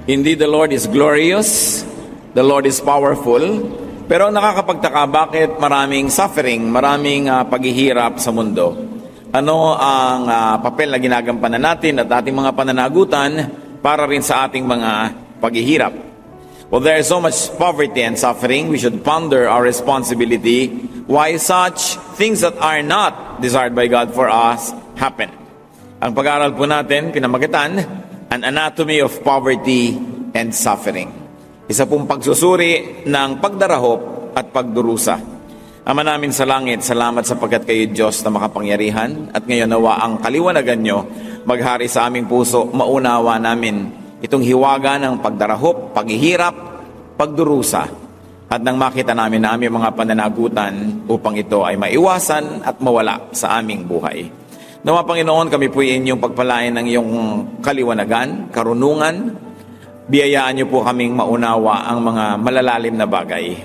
Indeed, the Lord is glorious, the Lord is powerful, pero nakakapagtaka bakit maraming suffering, maraming paghihirap sa mundo. Ano ang papel na ginagampanan natin at ating mga pananagutan para rin sa ating mga paghihirap? Well, there is so much poverty and suffering, we should ponder our responsibility why such things that are not desired by God for us happen. Ang pag-aaral po natin, pinamagitan, An Anatomy of Poverty and Suffering. Isa pong pagsusuri ng pagdarahop at pagdurusa. Ama namin sa langit, salamat sapagkat kayo Diyos na makapangyarihan at ngayon nawa ang kaliwanagan nyo maghari sa aming puso, maunawa namin itong hiwaga ng pagdarahop, paghihirap, pagdurusa at nang makita namin na aming mga pananagutan upang ito ay maiwasan at mawala sa aming buhay. Nawa Panginoon, kami po inyong pagpalain ng iyong kaliwanagan, karunungan. Biyayaan niyo po kaming maunawa ang mga malalalim na bagay.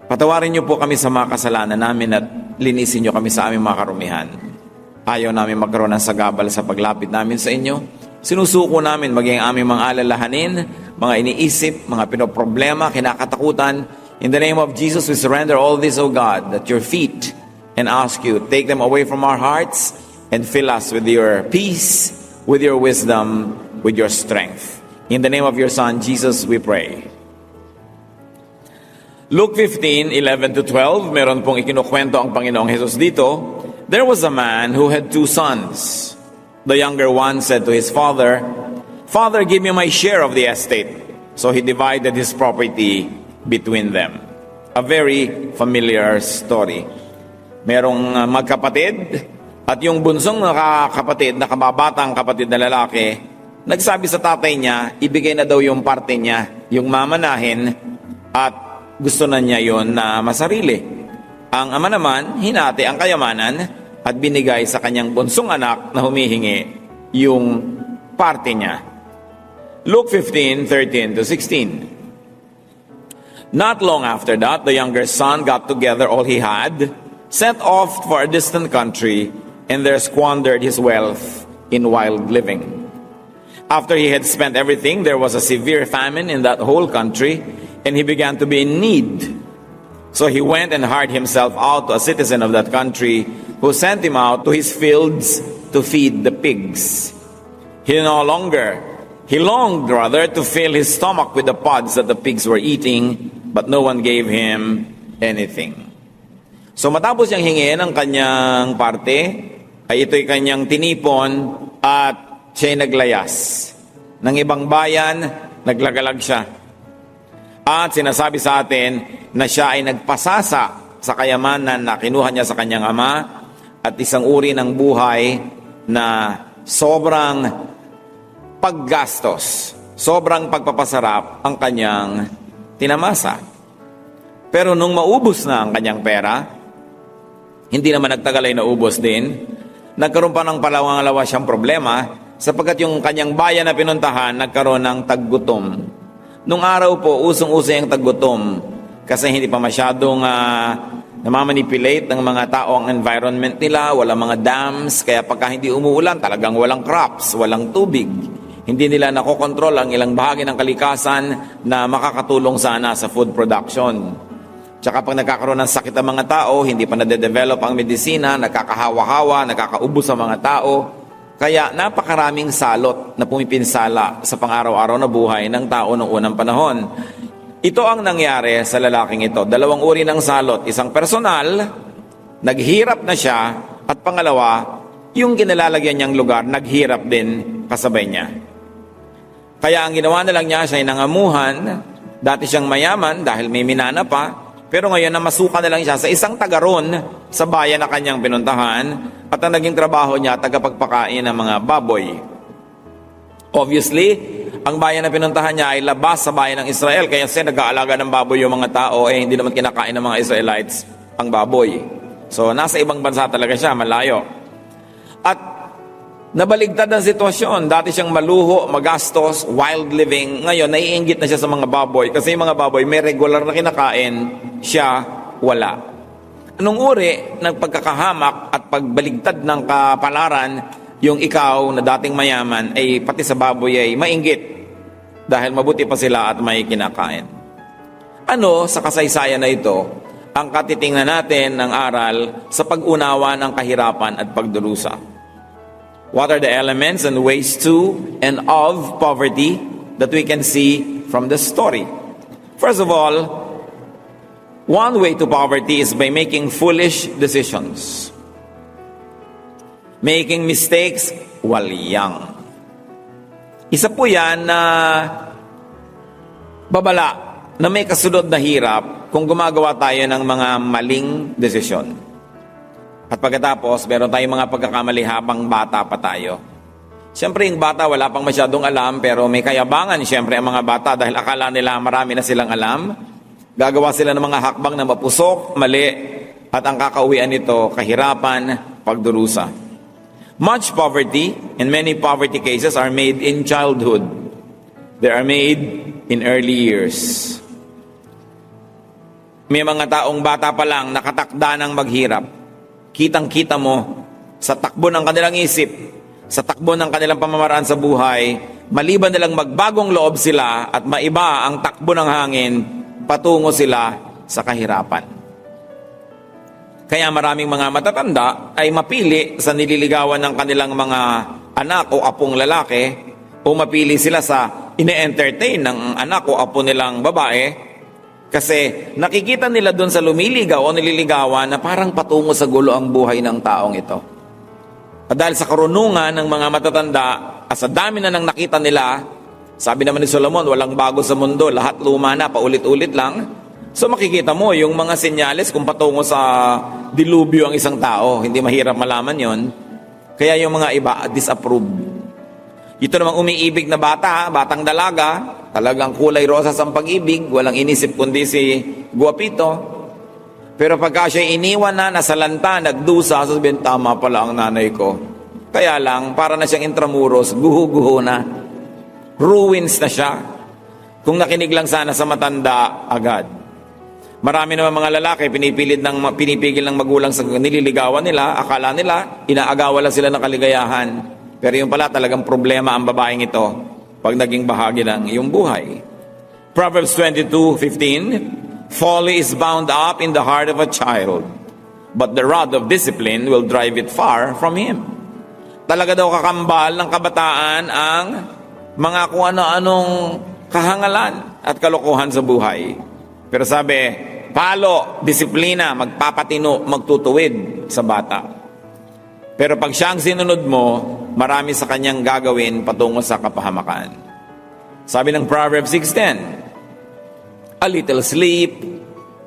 Patawarin niyo po kami sa mga kasalanan namin at linisin niyo kami sa aming mga karumihan. Ayaw namin magkaroon ng sagabal sa paglapit namin sa inyo. Sinusuko namin maging aming mga alalahanin, mga iniisip, mga pinoproblema, kinakatakutan. In the name of Jesus, we surrender all this, O God, at your feet and ask you, take them away from our hearts and fill us with your peace, with your wisdom, with your strength. In the name of your Son, Jesus, we pray. Luke 15:11-12, meron pong ikinukwento ang Panginoong Jesus dito. There was a man who had 2 sons. The younger one said to his father, "Father, give me my share of the estate." So he divided his property between them. A very familiar story. Merong magkapatid, at yung bunsong kapatid, na kababatang kapatid na lalaki, nagsabi sa tatay niya, ibigay na daw yung parte niya, yung mamanahin, at gusto na niya yon na masarili. Ang ama naman, hinati ang kayamanan at binigay sa kanyang bunsong anak na humihingi yung parte niya. Luke 15:13-16. Not long after that, the younger son got together all he had, set off for a distant country, and there squandered his wealth in wild living. After he had spent everything, there was a severe famine in that whole country, and he began to be in need. So he went and hired himself out to a citizen of that country, who sent him out to his fields to feed the pigs. He longed to fill his stomach with the pods that the pigs were eating, but no one gave him anything. So matapos niyang hingin ang kanyang parte, ay ito'y kanyang tinipon at siya'y naglayas. Ng ibang bayan, naglagalag siya. At sinasabi sa atin na siya ay nagpasasa sa kayamanan na kinuha niya sa kanyang ama at isang uri ng buhay na sobrang paggastos, sobrang pagpapasarap ang kanyang tinamasa. Pero nung maubos na ang kanyang pera, hindi naman nagtagal ay naubos din. Nagkaroon pa ng palawang-lawa siyang problema sapagkat yung kanyang bayan na pinuntahan nagkaroon ng taggutom. Nung araw po, usong-uso yung taggutom kasi hindi pa masyadong namamanipulate ng mga tao ang environment nila, walang mga dams, kaya pagka hindi umuulan, talagang walang crops, walang tubig. Hindi nila nakokontrol ang ilang bahagi ng kalikasan na makakatulong sana sa food production. Tsaka pag nagkakaroon ng sakit ang mga tao, hindi pa nade-develop ang medisina, nakakahawa-hawa, nakakaubos ang mga tao. Kaya napakaraming salot na pumipinsala sa pang-araw-araw na buhay ng tao noong unang panahon. Ito ang nangyari sa lalaking ito. 2 uri ng salot. Isang personal, naghirap na siya, at pangalawa, yung kinalalagyan niyang lugar, naghirap din kasabay niya. Kaya ang ginawa na lang niya, siya ay nangamuhan. Dati siyang mayaman dahil may minana pa. Pero ngayon, namasuka na lang siya sa isang tagaron sa bayan na kanyang pinuntahan at ang naging trabaho niya, tagapagpakain ng mga baboy. Obviously, ang bayan na pinuntahan niya ay labas sa bayan ng Israel, kaya siya nag-aalaga ng baboy yung mga tao, hindi naman kinakain ng mga Israelites ang baboy. So, nasa ibang bansa talaga siya, malayo. At nabaligtad ang sitwasyon. Dati siyang maluho, magastos, wild living. Ngayon, naiinggit na siya sa mga baboy. Kasi yung mga baboy may regular na kinakain, siya wala. Anong uri ng pagkakahamak at pagbaligtad ng kapalaran, yung ikaw na dating mayaman, ay pati sa baboy ay mainggit dahil mabuti pa sila at may kinakain. Ano sa kasaysayan na ito ang katitingnan natin ng aral sa pag-unawa ng kahirapan at pagdurusa? What are the elements and ways to and of poverty that we can see from the story? First of all, one way to poverty is by making foolish decisions. Making mistakes while young. Isa po yan na babala na may kasunod na hirap kung gumagawa tayo ng mga maling desisyon. At pagkatapos, meron tayong mga pagkakamali habang bata pa tayo. Siyempre, yung bata wala pang masyadong alam, pero may kayabangan siyempre ang mga bata dahil akala nila marami na silang alam. Gagawa sila ng mga hakbang na mapusok, mali, at ang kakauwian nito, kahirapan, pagdurusa. Much poverty, and many poverty cases are made in childhood. They are made in early years. May mga taong bata pa lang nakatakda ng maghirap. Kitang-kita mo sa takbo ng kanilang isip, sa takbo ng kanilang pamamaraan sa buhay, maliban nilang magbagong loob sila at maiba ang takbo ng hangin, patungo sila sa kahirapan. Kaya maraming mga matatanda ay mapili sa nililigawan ng kanilang mga anak o apong lalaki o mapili sila sa ine-entertain ng anak o apo nilang babae kasi nakikita nila doon sa lumiligaw o nililigawan na parang patungo sa gulo ang buhay ng taong ito. At dahil sa karunungan ng mga matatanda at sa dami na nang nakita nila, sabi naman ni Solomon, walang bago sa mundo, lahat luma na, paulit-ulit lang. So makikita mo yung mga senyales kung patungo sa dilubyo ang isang tao. Hindi mahirap malaman yon. Kaya yung mga iba disapprove. Ito namang umiibig na bata, batang dalaga, talagang kulay rosas ang pag-ibig, walang inisip kundi si guwapito. Pero pagka siya iniwan na, nasalanta, nagdusa, sasabihin, tama pala ang nanay ko. Kaya lang, para na siyang intramuros, guho-guho na. Ruins na siya. Kung nakinig lang sana sa matanda, agad. Marami naman mga lalaki pinipigil ng magulang sa nililigawan nila, akala nila inaagawan lang sila ng kaligayahan. Pero yung pala talagang problema ang babaeng ito pag naging bahagi ng iyong buhay. Proverbs 22:15, folly is bound up in the heart of a child, but the rod of discipline will drive it far from him. Talaga daw kakambal ng kabataan ang mga kung ano-anong kahangalan at kalokohan sa buhay. Pero sabi, palo, disiplina, magpapatino, magtutuwid sa bata. Pero pag siya ang sinunod mo, marami sa kanyang gagawin patungo sa kapahamakan. Sabi ng Proverbs 6:10, a little sleep,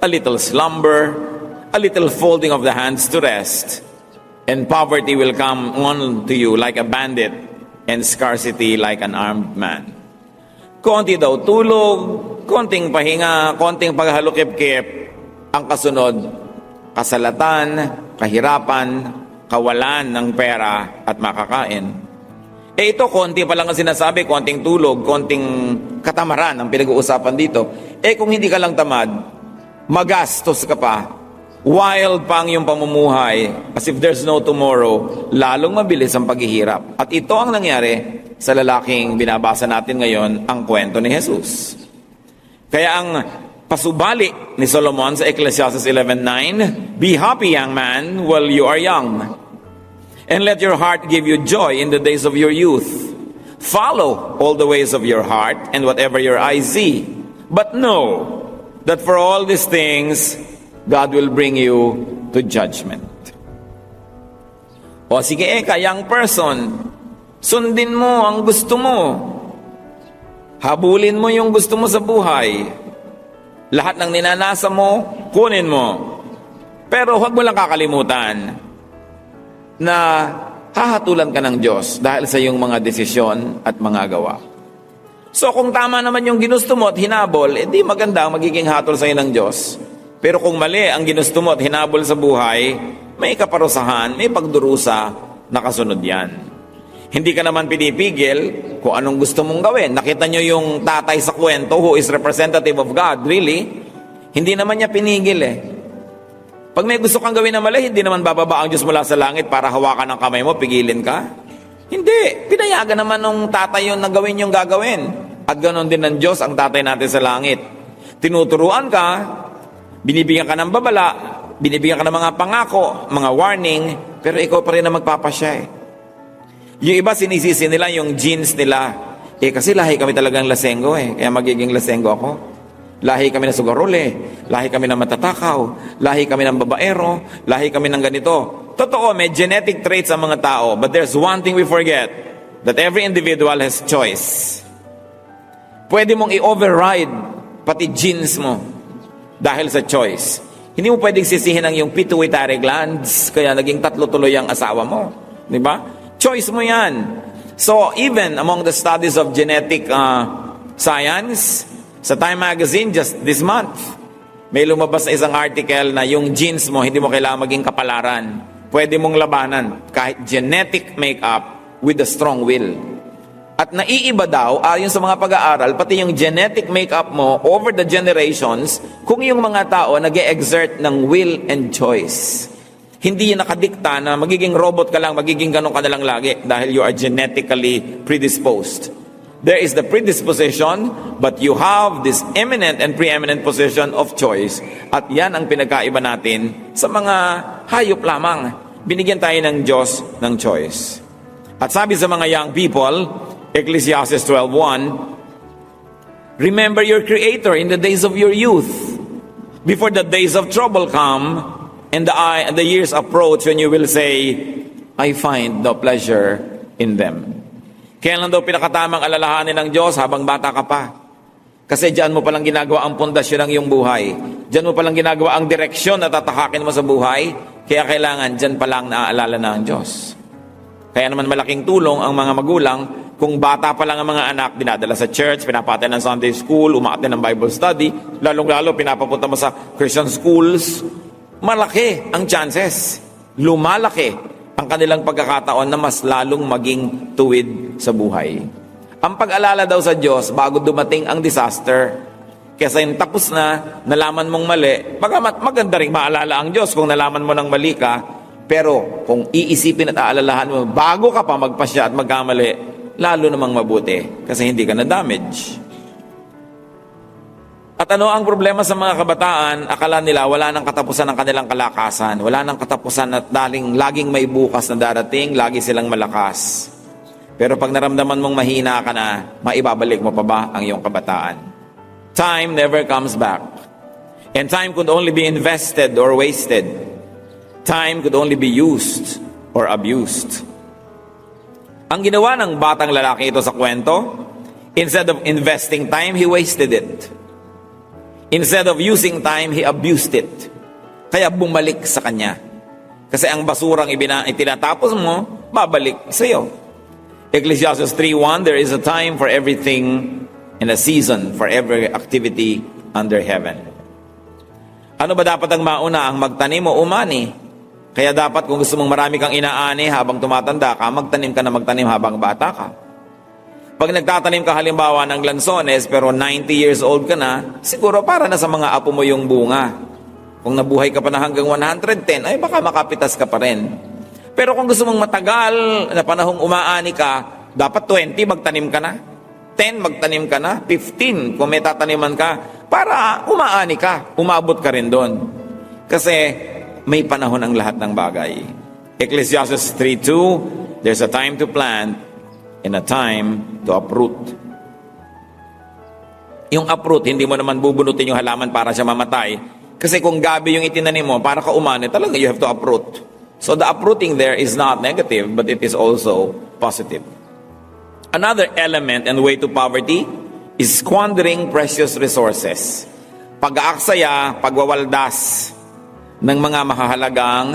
a little slumber, a little folding of the hands to rest, and poverty will come on to you like a bandit, and scarcity like an armed man. Konti daw tulog, konting pahinga, konting paghalukip-kip, ang kasunod, kasalatan, kahirapan, kawalan ng pera at makakain. Ito, konti pa lang ang sinasabi, konting tulog, konting katamaran ang pinag-uusapan dito. Kung hindi ka lang tamad, magastos ka pa, wild pa ang iyong pamumuhay, as if there's no tomorrow, lalong mabilis ang paghihirap. At ito ang nangyari sa lalaking binabasa natin ngayon, ang kwento ni Jesus. Kaya ang pasubali ni Solomon sa Ecclesiastes 11:9, be happy, young man, while you are young, and let your heart give you joy in the days of your youth. Follow all the ways of your heart and whatever your eyes see. But know that for all these things, God will bring you to judgment. O sige, young person, sundin mo ang gusto mo. Habulin mo yung gusto mo sa buhay. Lahat ng ninanasa mo, kunin mo. Pero huwag mo lang kakalimutan na hahatulan ka ng Diyos dahil sa iyong mga desisyon at mga gawa. So kung tama naman yung ginusto mo at hinabol, di maganda ang magiging hatol sa iyo ng Diyos. Pero kung mali ang ginusto mo at hinabol sa buhay, may kaparusahan, may pagdurusa, nakasunod yan. Hindi ka naman pinipigil kung anong gusto mong gawin. Nakita nyo yung tatay sa kwento who is representative of God, really? Hindi naman niya pinigil Pag may gusto kang gawin na mali, hindi naman bababa ang Diyos mula sa langit para hawakan ang kamay mo, pigilin ka. Hindi. Pinayagan naman ng tatay yun na gawin yung gagawin. At ganoon din ng Diyos ang tatay natin sa langit. Tinuturuan ka, binibigyan ka ng babala, binibigyan ka ng mga pangako, mga warning, pero ikaw pa rin ang magpapasya eh. Yung iba sinisisi nila yung genes nila. Kasi lahi kami talagang lasenggo eh, kaya magiging lasenggo ako. Lahi kami ng sugarole, lahi kami ng matatakaw, lahi kami ng babaero, lahi kami ng ganito. Totoo, may genetic traits ang mga tao, but there's one thing we forget, that every individual has choice. Pwede mong i-override pati genes mo dahil sa choice. Hindi mo pwedeng sisihin ang iyong pituitary glands, kaya naging 3 tuloy ang asawa mo. Di ba? Choice mo yan. So, even among the studies of genetic science, sa Time Magazine, just this month, may lumabas na isang article na yung genes mo, hindi mo kailangan maging kapalaran. Pwede mong labanan kahit genetic makeup with a strong will. At naiiba daw, ayon sa mga pag-aaral, pati yung genetic makeup mo over the generations, kung yung mga tao nag-e-exert ng will and choice. Hindi yan nakadikta na magiging robot ka lang, magiging ganun ka na lang lagi dahil you are genetically predisposed. There is the predisposition, but you have this eminent and preeminent position of choice. At yan ang pinagkaiba natin sa mga hayop lamang. Binigyan tayo ng Diyos ng choice. At sabi sa mga young people, Ecclesiastes 12:1, remember your Creator in the days of your youth, before the days of trouble come, and the years approach when you will say, I find no pleasure in them. Kailan daw pinakatamang alalahanin ng Diyos? Habang bata ka pa. Kasi diyan mo palang ginagawa ang pundasyon ng iyong buhay. Diyan mo palang ginagawa ang direksyon na tatahakin mo sa buhay. Kaya kailangan diyan palang naaalala na ang Diyos. Kaya naman malaking tulong ang mga magulang kung bata pa lang ang mga anak, dinadala sa church, pinapatay ng Sunday school, umaatid ng Bible study, lalong-lalo pinapapunta mo sa Christian schools. Malaki ang chances. Lumalaki ang kanilang pagkakataon na mas lalong maging tuwid sa buhay. Ang pag-alala daw sa Diyos bago dumating ang disaster. Kesa yung tapos na, nalaman mong mali, bagamat maganda rin maalala ang Diyos kung nalaman mo ng mali ka, pero kung iisipin at aalalahan mo, bago ka pa magpasya at magkamali, lalo namang mabuti kasi hindi ka na-damage. At ano ang problema sa mga kabataan? Akala nila wala nang katapusan ng kanilang kalakasan. Wala nang katapusan at laging may bukas na darating, lagi silang malakas. Pero pag naramdaman mong mahina ka na, maibabalik mo pa ba ang iyong kabataan? Time never comes back. And time could only be invested or wasted. Time could only be used or abused. Ang ginawa ng batang lalaki ito sa kwento, instead of investing time, he wasted it. Instead of using time, he abused it. Kaya bumalik sa kanya. Kasi ang basurang itinatapos mo, babalik sa iyo. Ecclesiastes 3:1, there is a time for everything and a season for every activity under heaven. Ano ba dapat ang mauna? Ang magtanim o umani? Kaya dapat kung gusto mong marami kang inaani habang tumatanda ka, magtanim ka na magtanim habang bata ka. Pag nagtatanim ka halimbawa ng lansones pero 90 years old ka na, siguro para na sa mga apo mo yung bunga. Kung nabuhay ka pa na hanggang 110, ay baka makapitas ka pa rin. Pero kung gusto mong matagal na panahong umaani ka, dapat 20 magtanim ka na. 10 magtanim ka na. 15 kung may tataniman ka, para umaani ka. Umabot ka rin doon. Kasi may panahon ang lahat ng bagay. Ecclesiastes 3:2, there's a time to plant and a time to uproot. Yung uproot, hindi mo naman bubunutin yung halaman para siya mamatay. Kasi kung gabi yung itinanim mo, para ka umani, talaga you have to uproot. So the uprooting there is not negative, but it is also positive. Another element and way to poverty is squandering precious resources. Pag-aaksaya, pagwawaldas ng mga mahahalagang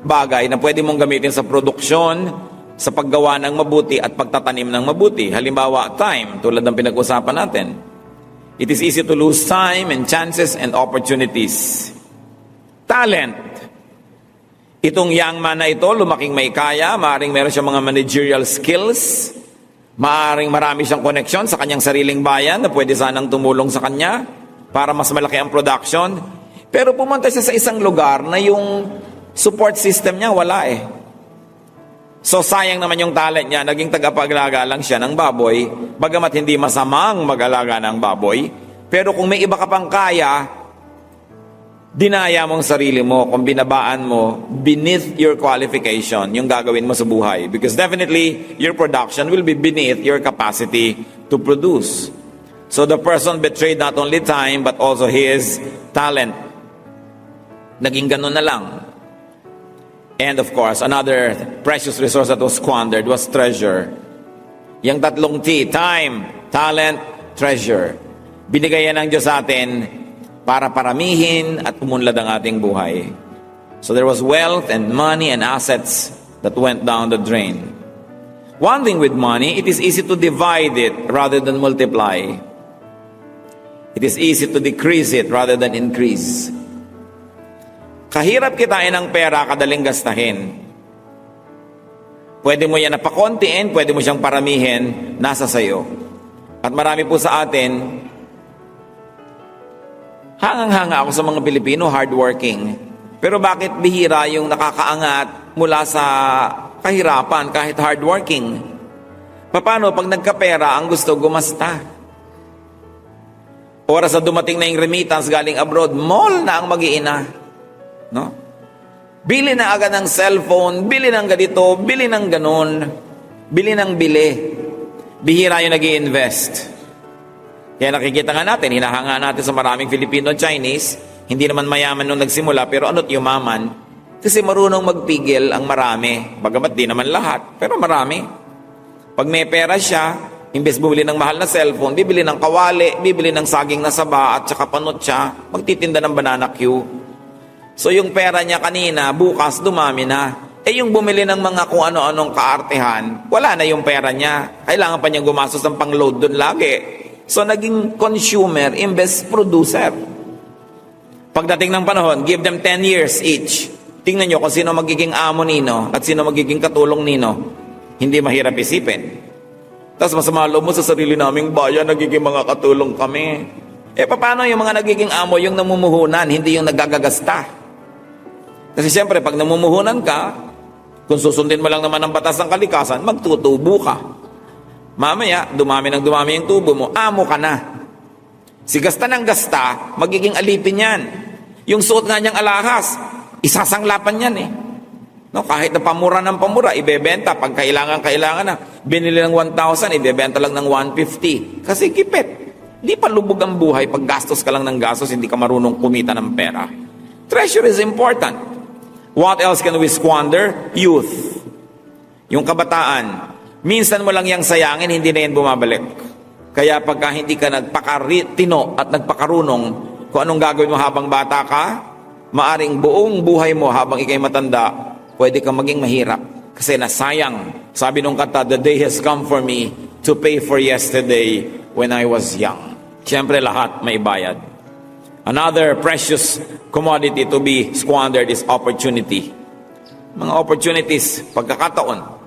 bagay na pwede mong gamitin sa produksyon, sa paggawa ng mabuti at pagtatanim ng mabuti. Halimbawa, time, tulad ng pinag-usapan natin. It is easy to lose time and chances and opportunities. Talent. Itong young man na ito, lumaking may kaya, maaaring meron siyang mga managerial skills, maaaring marami siyang connection sa kanyang sariling bayan na pwede sanang tumulong sa kanya para mas malaki ang production. Pero pumunta siya sa isang lugar na yung support system niya wala eh. So sayang naman yung talent niya, naging tagapag-alaga lang siya ng baboy, bagamat hindi masamang mag-alaga ng baboy. Pero kung may iba ka pang kaya, dinaya mong sarili mo, kung binabaan mo, beneath your qualification, yung gagawin mo sa buhay. Because definitely, your production will be beneath your capacity to produce. So the person betrayed not only time, but also his talent. Naging ganun na lang. And of course, another precious resource that was squandered was treasure. Yung tatlong T, time, talent, treasure. Binigay yan ng Diyos sa atin para paramihin at umunlad ang ating buhay. So there was wealth and money and assets that went down the drain. One thing with money, it is easy to divide it rather than multiply. It is easy to decrease it rather than increase. Kahirap kitain ng pera, kadaling gastahin. Pwede mo yan napakontiin, pwede mo siyang paramihin, nasa sayo. At marami po sa atin, hangang-hanga ako sa mga Pilipino, hardworking. Pero bakit bihira yung nakakaangat mula sa kahirapan kahit hardworking? Paano pag nagkapera, ang gusto gumasta? Oras na dumating na yung remittance galing abroad, mall na ang mag-iina. No? Bili na agad ng cellphone, bili ng ganito, bili ng ganon, bili ng bili. Bihira yung nag-i-invest. Kaya nakikita nga natin, hinahanga natin sa maraming Filipino at Chinese, hindi naman mayaman nung nagsimula, pero ano't yumaman? Kasi marunong magpigil ang marami. Bagamat di naman lahat, pero marami. Pag may pera siya, imbes bumili ng mahal na cellphone, bibili ng kawali, bibili ng saging na saba at saka panutsa, magtitinda ng banana Q. So yung pera niya kanina, bukas dumami na. Yung bumili ng mga kung ano-anong kaartehan, wala na yung pera niya. Kailangan pa niyang gumastos ng pang-load doon lagi. So naging consumer imbes producer. Pagdating ng panahon, give them 10 years each. Tingnan nyo kung sino magiging amo nino at sino magiging katulong nino. Hindi mahirap isipin. Tapos masama loob mo sa sarili naming bayan, nagiging mga katulong kami. Paano yung mga nagiging amo, yung namumuhunan, hindi yung nagagagasta? Kasi siyempre, pag namumuhunan ka, kung susundin mo lang naman ang batas ng kalikasan, magtutubo ka. Mamaya, dumami ng dumami yung tubo mo, amo ka na. Si gasta ng gasta, magiging alipin yan. Yung suot nga niyang alahas, isasanglapan yan eh. No, kahit na pamura ng pamura, ibebenta. Pag kailangan na. Binili ng 1,000, ibebenta lang ng 150. Kasi kipit. Di pa lubog ang buhay. Pag gastos ka lang ng gastos, hindi ka marunong kumita ng pera. Treasure is important. What else can we squander? Youth. Yung kabataan. Minsan mo lang yang sayangin, hindi na yan bumabalik. Kaya pagka hindi ka nagpakatino at nagpakarunong kung anong gagawin mo habang bata ka, maaring buong buhay mo habang ikay matanda, pwede kang maging mahirap. Kasi nasayang. Sabi nung kanta, the day has come for me to pay for yesterday when I was young. Siyempre lahat may bayad. Another precious commodity to be squandered is opportunity. Mga opportunities, pagkakataon.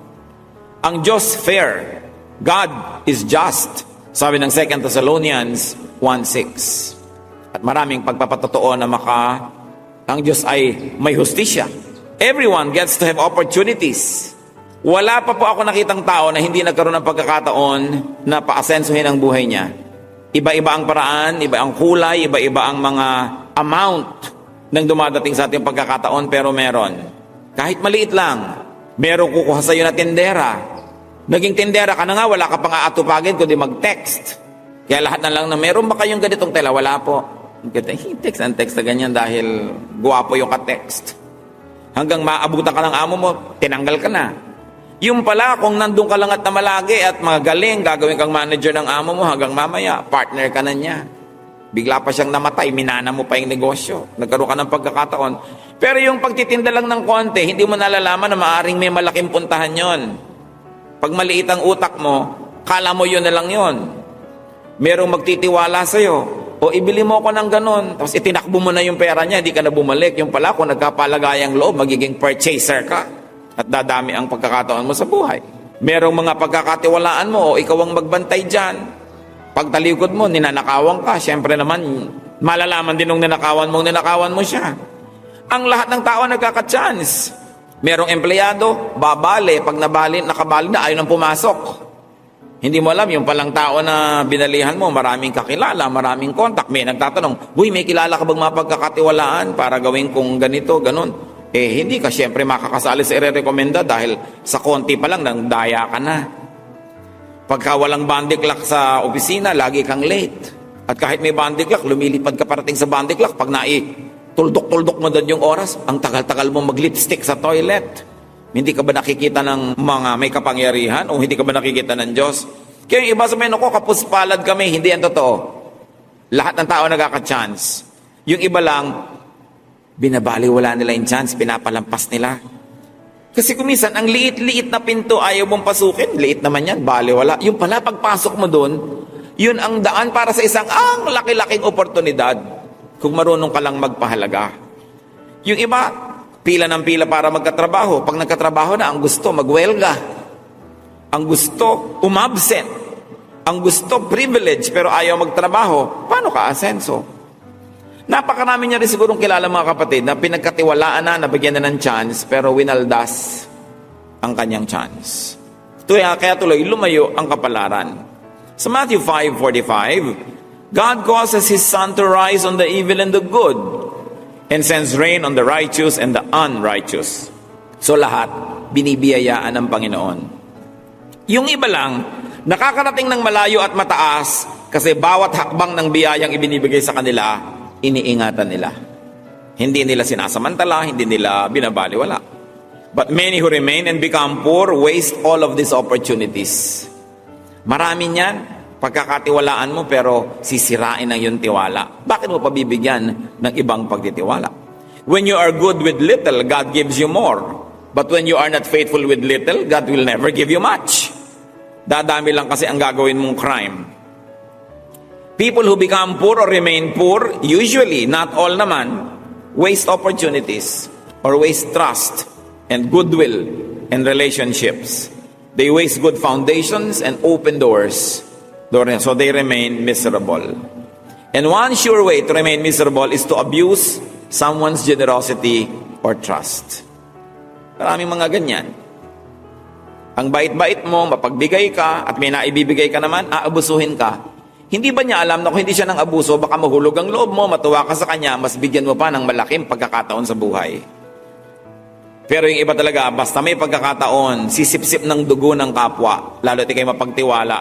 Ang Diyos fair. God is just. Sabi ng 2 Thessalonians 1:6. At maraming pagpapatotoo na ang Diyos ay may hustisya. Everyone gets to have opportunities. Wala pa po ako nakitang tao na hindi nagkaroon ng pagkakataon na paasensuhin ang buhay niya. Iba-iba ang paraan, iba ang kulay, iba-iba ang mga amount ng dumadating sa ating pagkakataon, pero meron. Kahit maliit lang, meron kukuha sa iyo na tindera. Naging tindera ka na nga, wala ka pang aatupagin kundi mag-text. Kaya lahat na lang na meron ba kayong ganitong tela? Wala po. Text and text na ganyan dahil guwapo yung ka-text. Hanggang maabutan ka ng amo mo, tinanggal ka na. Yung pala, kung nandun ka lang at namalagi at magaling, gagawin kang manager ng amo mo hanggang mamaya, partner ka na niya. Bigla pa siyang namatay, minana mo pa yung negosyo. Nagkaroon ka ng pagkakataon. Pero yung pagtitinda lang ng konti, hindi mo nalalaman na maaaring may malaking puntahan yon. Pag maliit ang utak mo, kala mo yun na lang yun. Merong magtitiwala sa'yo. O ibili mo ako ng ganon. Tapos itinakbo mo na yung pera niya, hindi ka na bumalik. Yung pala, kung nagkapalagayang loob, magiging purchaser ka. At dadami ang pagkakataon mo sa buhay. Merong mga pagkakatiwalaan mo o ikaw ang magbantay dyan. Pag talikod mo, ninanakawan ka. Siyempre naman, malalaman din nung ninakawan mo siya. Ang lahat ng tao nagkaka-chance. Merong empleyado, babali, pag nakabali na, ayaw nang pumasok. Hindi mo alam, yung palang tao na binalihan mo, maraming kakilala, maraming kontak. May nagtatanong, "Uy, may kilala ka bang mapagkakatiwalaan para gawin kong ganito, ganun?" Hindi ka syempre makakasali sa ire-recommenda dahil sa konti pa lang, nang daya ka na. Pagka walang bandy clock sa opisina, lagi kang late. At kahit may bandy clock, lumilipad ka parating sa bandy clock. Pag tuldok-tuldok mo doon yung oras, ang tagal-tagal mo mag-lipstick sa toilet. Hindi ka ba nakikita ng mga may kapangyarihan o hindi ka ba nakikita ng Diyos? Kaya yung iba sabihin, "Ako, kapuspalad kami." Hindi yan totoo. Lahat ng tao nagkaka-chance. Yung iba lang, binabaliwala nila yung chance, pinapalampas nila. Kasi kumisan, ang liit-liit na pinto ayaw mong pasukin, liit naman yan, baliwala. Yung pala, pagpasok mo doon, yun ang daan para sa isang laki-laking oportunidad kung marunong ka lang magpahalaga. Yung iba, pila ng pila para magkatrabaho. Pag nagkatrabaho na, ang gusto magwelga. Ang gusto umabsent. Ang gusto privilege pero ayaw magtrabaho. Paano ka asenso? Napakarami niya rin sigurong kilala mga kapatid na pinagkatiwalaan na, nabigyan na ng chance, pero winaldas ang kanyang chance. Kaya tuloy, lumayo ang kapalaran. Sa Matthew 5:45, God causes His sun to rise on the evil and the good, and sends rain on the righteous and the unrighteous. So lahat, binibiyayaan ng Panginoon. Yung iba lang, nakakarating ng malayo at mataas, kasi bawat hakbang ng biyayang ibinibigay sa kanila, iniingatan nila. Hindi nila sinasamantala, hindi nila binabaliwala. But many who remain and become poor waste all of these opportunities. Marami niyan, pagkakatiwalaan mo pero sisirain ang iyong tiwala. Bakit mo pabibigyan ng ibang pagtitiwala? When you are good with little, God gives you more. But when you are not faithful with little, God will never give you much. Dadami lang kasi ang gagawin mong crime. People who become poor or remain poor, usually, not all naman, waste opportunities or waste trust and goodwill and relationships. They waste good foundations and open doors. So they remain miserable. And one sure way to remain miserable is to abuse someone's generosity or trust. Maraming mga ganyan. Ang bait-bait mo, mapagbigay ka, at may naibibigay ka naman, aabusuhin ka. Hindi ba niya alam na kung hindi siya ng abuso, baka mahulog ang loob mo, matuwa ka sa kanya, mas bigyan mo pa ng malaking pagkakataon sa buhay. Pero yung iba talaga, basta may pagkakataon, sisip-sip ng dugo ng kapwa, lalo di kayo mapagtiwala.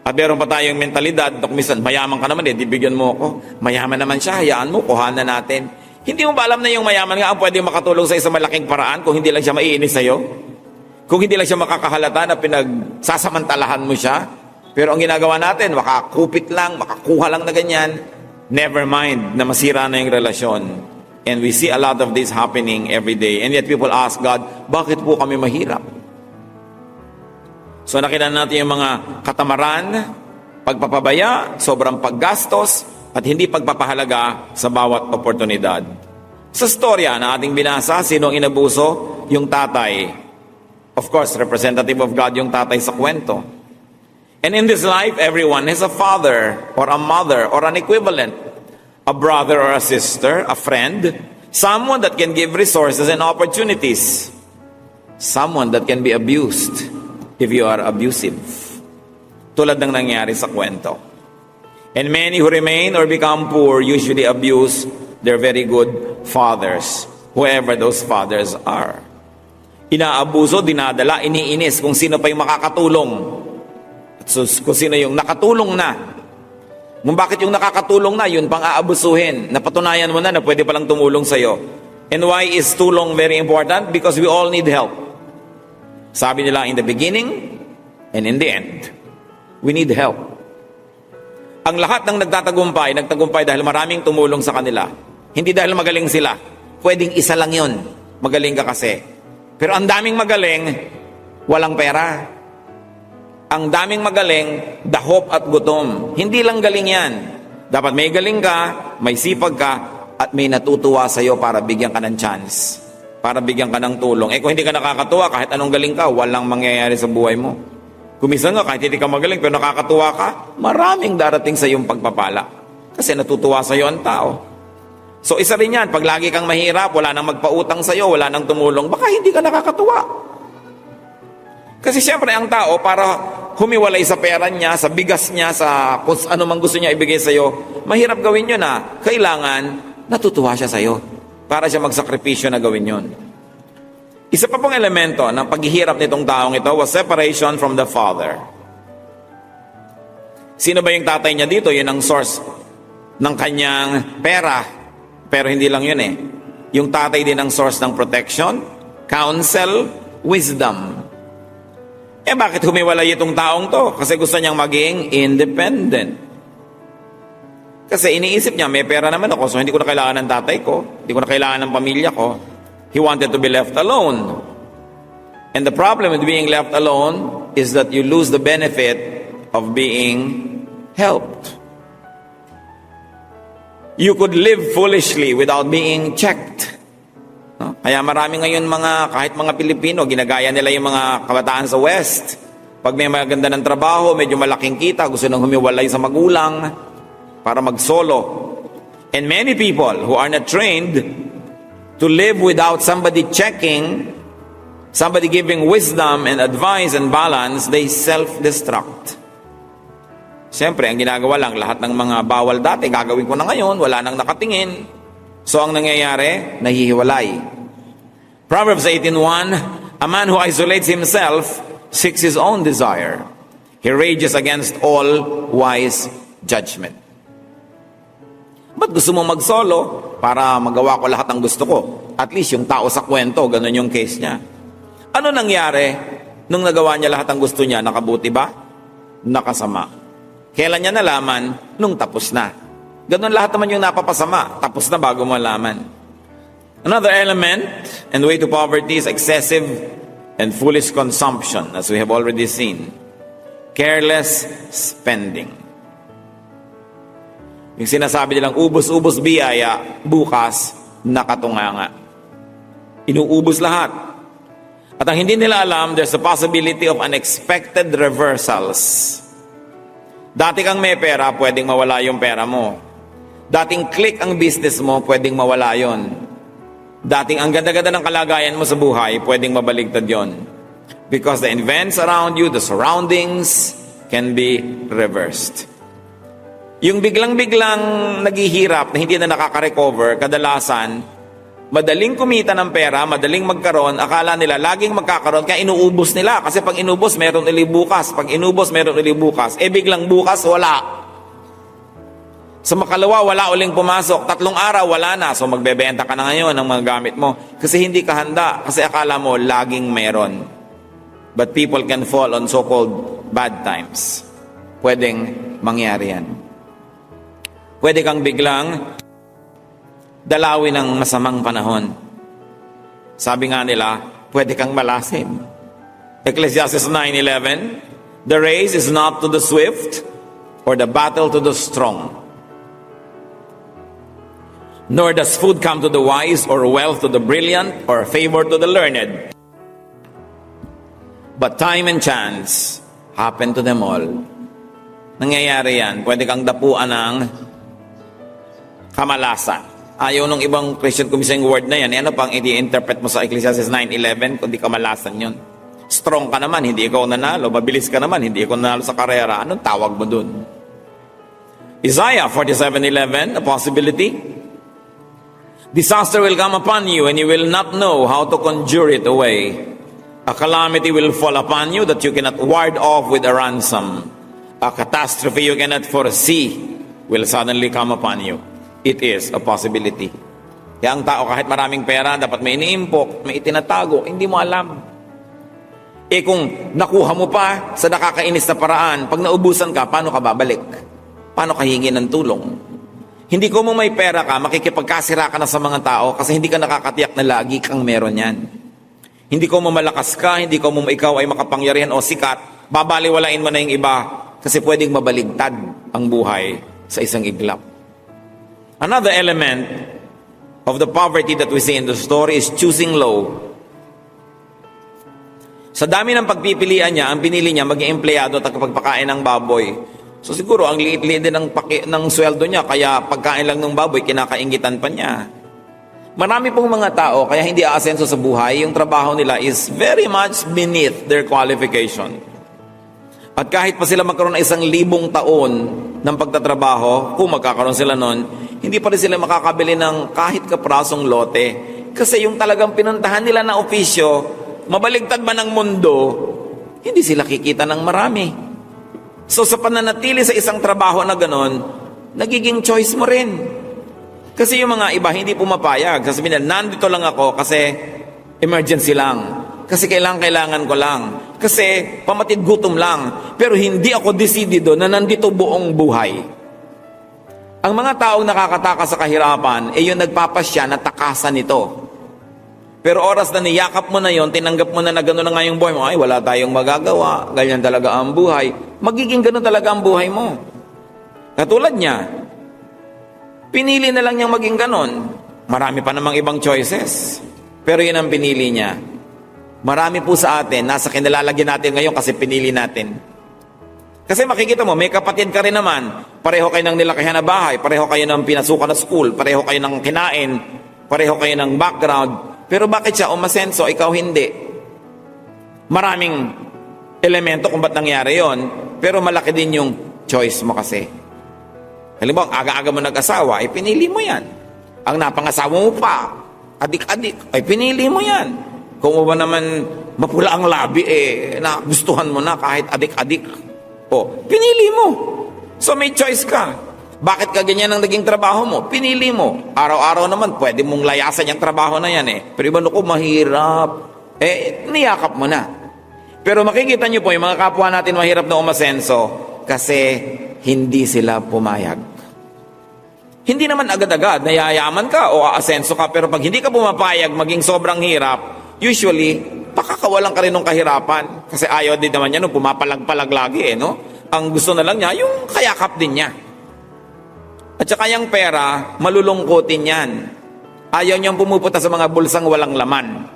At meron pa tayong mentalidad, minsan, mayaman ka naman di bigyan mo ako. Mayaman naman siya, hayaan mo, kuhanan natin. Hindi mo ba alam na yung mayaman nga ang pwede makatulong sa isang malaking paraan kung hindi lang siya maiinis sa'yo? Kung hindi lang siya makakahalata na pinagsasamantalahan mo siya? Pero ang ginagawa natin, makakupit lang, makakuha lang na ganyan. Never mind na masira na yung relasyon. And we see a lot of this happening every day. And yet people ask God, bakit po kami mahirap? So nakita natin yung mga katamaran, pagpapabaya, sobrang paggastos, at hindi pagpapahalaga sa bawat oportunidad. Sa storya na ating binasa, sino ang inabuso? Yung tatay. Of course, representative of God yung tatay sa kwento. And in this life, everyone has a father or a mother or an equivalent. A brother or a sister, a friend, someone that can give resources and opportunities. Someone that can be abused if you are abusive. Tulad ng nangyari sa kwento. And many who remain or become poor usually abuse their very good fathers, whoever those fathers are. Inaabuso, dinadala, iniinis kung sino pa yung makakatulong. So, kung sino yung nakatulong na. Kung bakit yung nakakatulong na, yun pang aabusuhin. Napatunayan mo na pwede palang tumulong sa'yo. And why is tulong very important? Because we all need help. Sabi nila in the beginning and in the end. We need help. Ang lahat ng nagtagumpay dahil maraming tumulong sa kanila. Hindi dahil magaling sila. Pwedeng isa lang yun. Magaling ka kasi. Pero ang daming magaling, walang pera. Ang daming magaling, dahop at gutom. Hindi lang galing yan. Dapat may galing ka, may sipag ka, at may natutuwa sa'yo para bigyan ka ng chance. Para bigyan ka ng tulong. Kung hindi ka nakakatuwa, kahit anong galing ka, walang mangyayari sa buhay mo. Kumisan nga, kahit hindi ka magaling, pero nakakatuwa ka, maraming darating sa iyong pagpapala. Kasi natutuwa sa iyo ang tao. So isa rin yan, pag lagi kang mahirap, wala nang magpautang sa'yo, wala nang tumulong, baka hindi ka nakakatuwa. Kasi siyempre ang tao, para humiwalay sa pera niya, sa bigas niya, sa kung ano man gusto niya ibigay sa'yo, mahirap gawin yun na. Kailangan, natutuwa siya sa'yo para siya magsakripisyo na gawin yun. Isa pa pong elemento ng paghihirap nitong taong ito was separation from the Father. Sino ba yung tatay niya dito? Yun ang source ng kanyang pera. Pero hindi lang yun eh. Yung tatay din ang source ng protection, counsel, wisdom. Bakit humiwalay itong taong to? Kasi gusto niyang maging independent. Kasi iniisip niya, may pera naman ako, so hindi ko na kailangan ng tatay ko, hindi ko na kailangan ng pamilya ko. He wanted to be left alone. And the problem with being left alone is that you lose the benefit of being helped. You could live foolishly without being checked. No? Kaya marami ngayon kahit mga Pilipino, ginagaya nila yung mga kabataan sa West. Pag may maganda ng trabaho, medyo malaking kita, gusto nang humiwalay sa magulang para mag-solo. And many people who are not trained to live without somebody checking, somebody giving wisdom and advice and balance, they self-destruct. Siyempre, ang ginagawa lang, lahat ng mga bawal dati, gagawin ko na ngayon, wala nang nakatingin. So, ang nangyayari, nahihiwalay. Proverbs 18:1, a man who isolates himself seeks his own desire. He rages against all wise judgment. Ba't gusto mo mag-solo? Para magawa ko lahat ng gusto ko. At least yung tao sa kwento, ganun yung case niya. Ano nangyari nung nagawa niya lahat ng gusto niya? Nakabuti ba? Nakasama. Kailan niya nalaman? Nung tapos na. Ganun lahat naman yung napapasama. Tapos na bago mo malaman. Another element and way to poverty is excessive and foolish consumption, as we have already seen. Careless spending. Yung sinasabi nilang ubos-ubos biyaya, bukas, nakatunganga. Inuubos lahat. At ang hindi nila alam, there's a possibility of unexpected reversals. Dati kang may pera, pwedeng mawala yung pera mo. Dating click ang business mo, pwedeng mawala yon. Dating ang ganda-ganda ng kalagayan mo sa buhay, pwedeng mabaligtad yon. Because the events around you, the surroundings, can be reversed. Yung biglang-biglang naghihirap na hindi na nakaka-recover, kadalasan, madaling kumita ng pera, madaling magkaroon, akala nila laging magkakaroon, kaya inuubos nila. Kasi pag inubos, meron ulit bukas. Pag inubos, meron ulit bukas. Biglang bukas, wala. Sa makalawa, wala uling pumasok. 3 araw, wala na. So magbebenta ka na ngayon ng mga gamit mo. Kasi hindi ka handa. Kasi akala mo, laging meron. But people can fall on so-called bad times. Pwedeng mangyari yan. Pwede kang biglang dalawin ng masamang panahon. Sabi nga nila, pwede kang malasin. Ecclesiastes 9:11, the race is not to the swift or the battle to the strong. Nor does food come to the wise, or wealth to the brilliant, or favor to the learned. But time and chance happen to them all. Nangyayari yan. Pwede kang dapuan ng kamalasan. Ayaw nung ibang Christian Commission word na yan. Ano pang i-interpret mo sa Ecclesiastes 9:11 kundi kamalasan yun? Strong ka naman, hindi ikaw nanalo. Mabilis ka naman, hindi ikaw nanalo sa karera. Anong tawag mo dun? Isaiah 47:11, a possibility. Disaster will come upon you and you will not know how to conjure it away. A calamity will fall upon you that you cannot ward off with a ransom. A catastrophe you cannot foresee will suddenly come upon you. It is a possibility. Kaya ang tao kahit maraming pera, dapat may iniimpok, may itinatago, hindi mo alam. Kung nakuha mo pa sa nakakainis na paraan, pag naubusan ka, paano ka babalik? Paano ka hingi ng tulong? Hindi ko mo may pera ka, makikipagkasira ka na sa mga tao kasi hindi ka nakakatiyak na lagi kang meron yan. Hindi ko mo malakas ka, hindi ko mo ikaw ay makapangyarihan o sikat, babaliwalain mo na yung iba kasi pwedeng mabaligtad ang buhay sa isang iglap. Another element of the poverty that we see in the story is choosing low. Sa dami ng pagpipilian niya, ang pinili niya maging empleyado at pagpakain ng baboy. So siguro, ang liit-liit din ng sweldo niya, kaya pagkain lang ng baboy, kinakaingitan pa niya. Marami pong mga tao, kaya hindi aasenso sa buhay, yung trabaho nila is very much beneath their qualification. At kahit pa sila magkaroon ng 1,000 taon ng pagtatrabaho, kung magkakaroon sila nun, hindi pa rin sila makakabili ng kahit kaprasong lote. Kasi yung talagang pinuntahan nila na opisyo, mabaligtad man ang mundo, hindi sila kikita ng marami. So sa pananatili sa isang trabaho na ganon, nagiging choice mo rin. Kasi yung mga iba hindi pumapayag. Sasabihin nila, nandito lang ako kasi emergency lang. Kasi kailangan ko lang. Kasi pamatid gutom lang. Pero hindi ako desidido na nandito buong buhay. Ang mga taong nakakataka sa kahirapan, yung nagpapasya na takasan nito. Pero oras na niyakap mo na yon, tinanggap mo na gano'n na nga yung buhay mo, ay wala tayong magagawa, ganyan talaga ang buhay. Magiging gano'n talaga ang buhay mo. Katulad niya, pinili na lang niyang maging gano'n. Marami pa namang ibang choices. Pero yun ang pinili niya. Marami po sa atin, nasa kinalalagyan natin ngayon kasi pinili natin. Kasi makikita mo, may kapatid ka rin naman. Pareho kayo ng nilakihan na bahay, pareho kayo ng pinasukan na school, pareho kayo ng kinain, pareho kayo ng background. Pero bakit siya umasenso, ikaw hindi? Maraming elemento kung ba't nangyari yon, pero malaki din yung choice mo kasi. Halimbawa, aga-aga mo nag-asawa, ay pinili mo yan. Ang napangasawa mo pa, adik-adik, ay pinili mo yan. Kung ba naman mapula ang labi, na gustuhan mo na kahit adik-adik, pinili mo. So may choice ka. Bakit ka ganyan ang naging trabaho mo? Pinili mo. Araw-araw naman, pwede mong layasan yung trabaho na yan Pero iba ko, mahirap. Niyakap mo na. Pero makikita nyo po, yung mga kapwa natin mahirap na umasenso kasi hindi sila pumayag. Hindi naman agad-agad nayayaman ka o aasenso ka, pero pag hindi ka pumapayag maging sobrang hirap, usually, pakakawalan ka rin ng kahirapan. Kasi ayaw din naman niya nung pumapalag-palag lagi no? Ang gusto na lang niya, yung kayakap din niya. At saka yung pera, malulungkutin yan. Ayaw niyang pumupunta sa mga bulsang walang laman.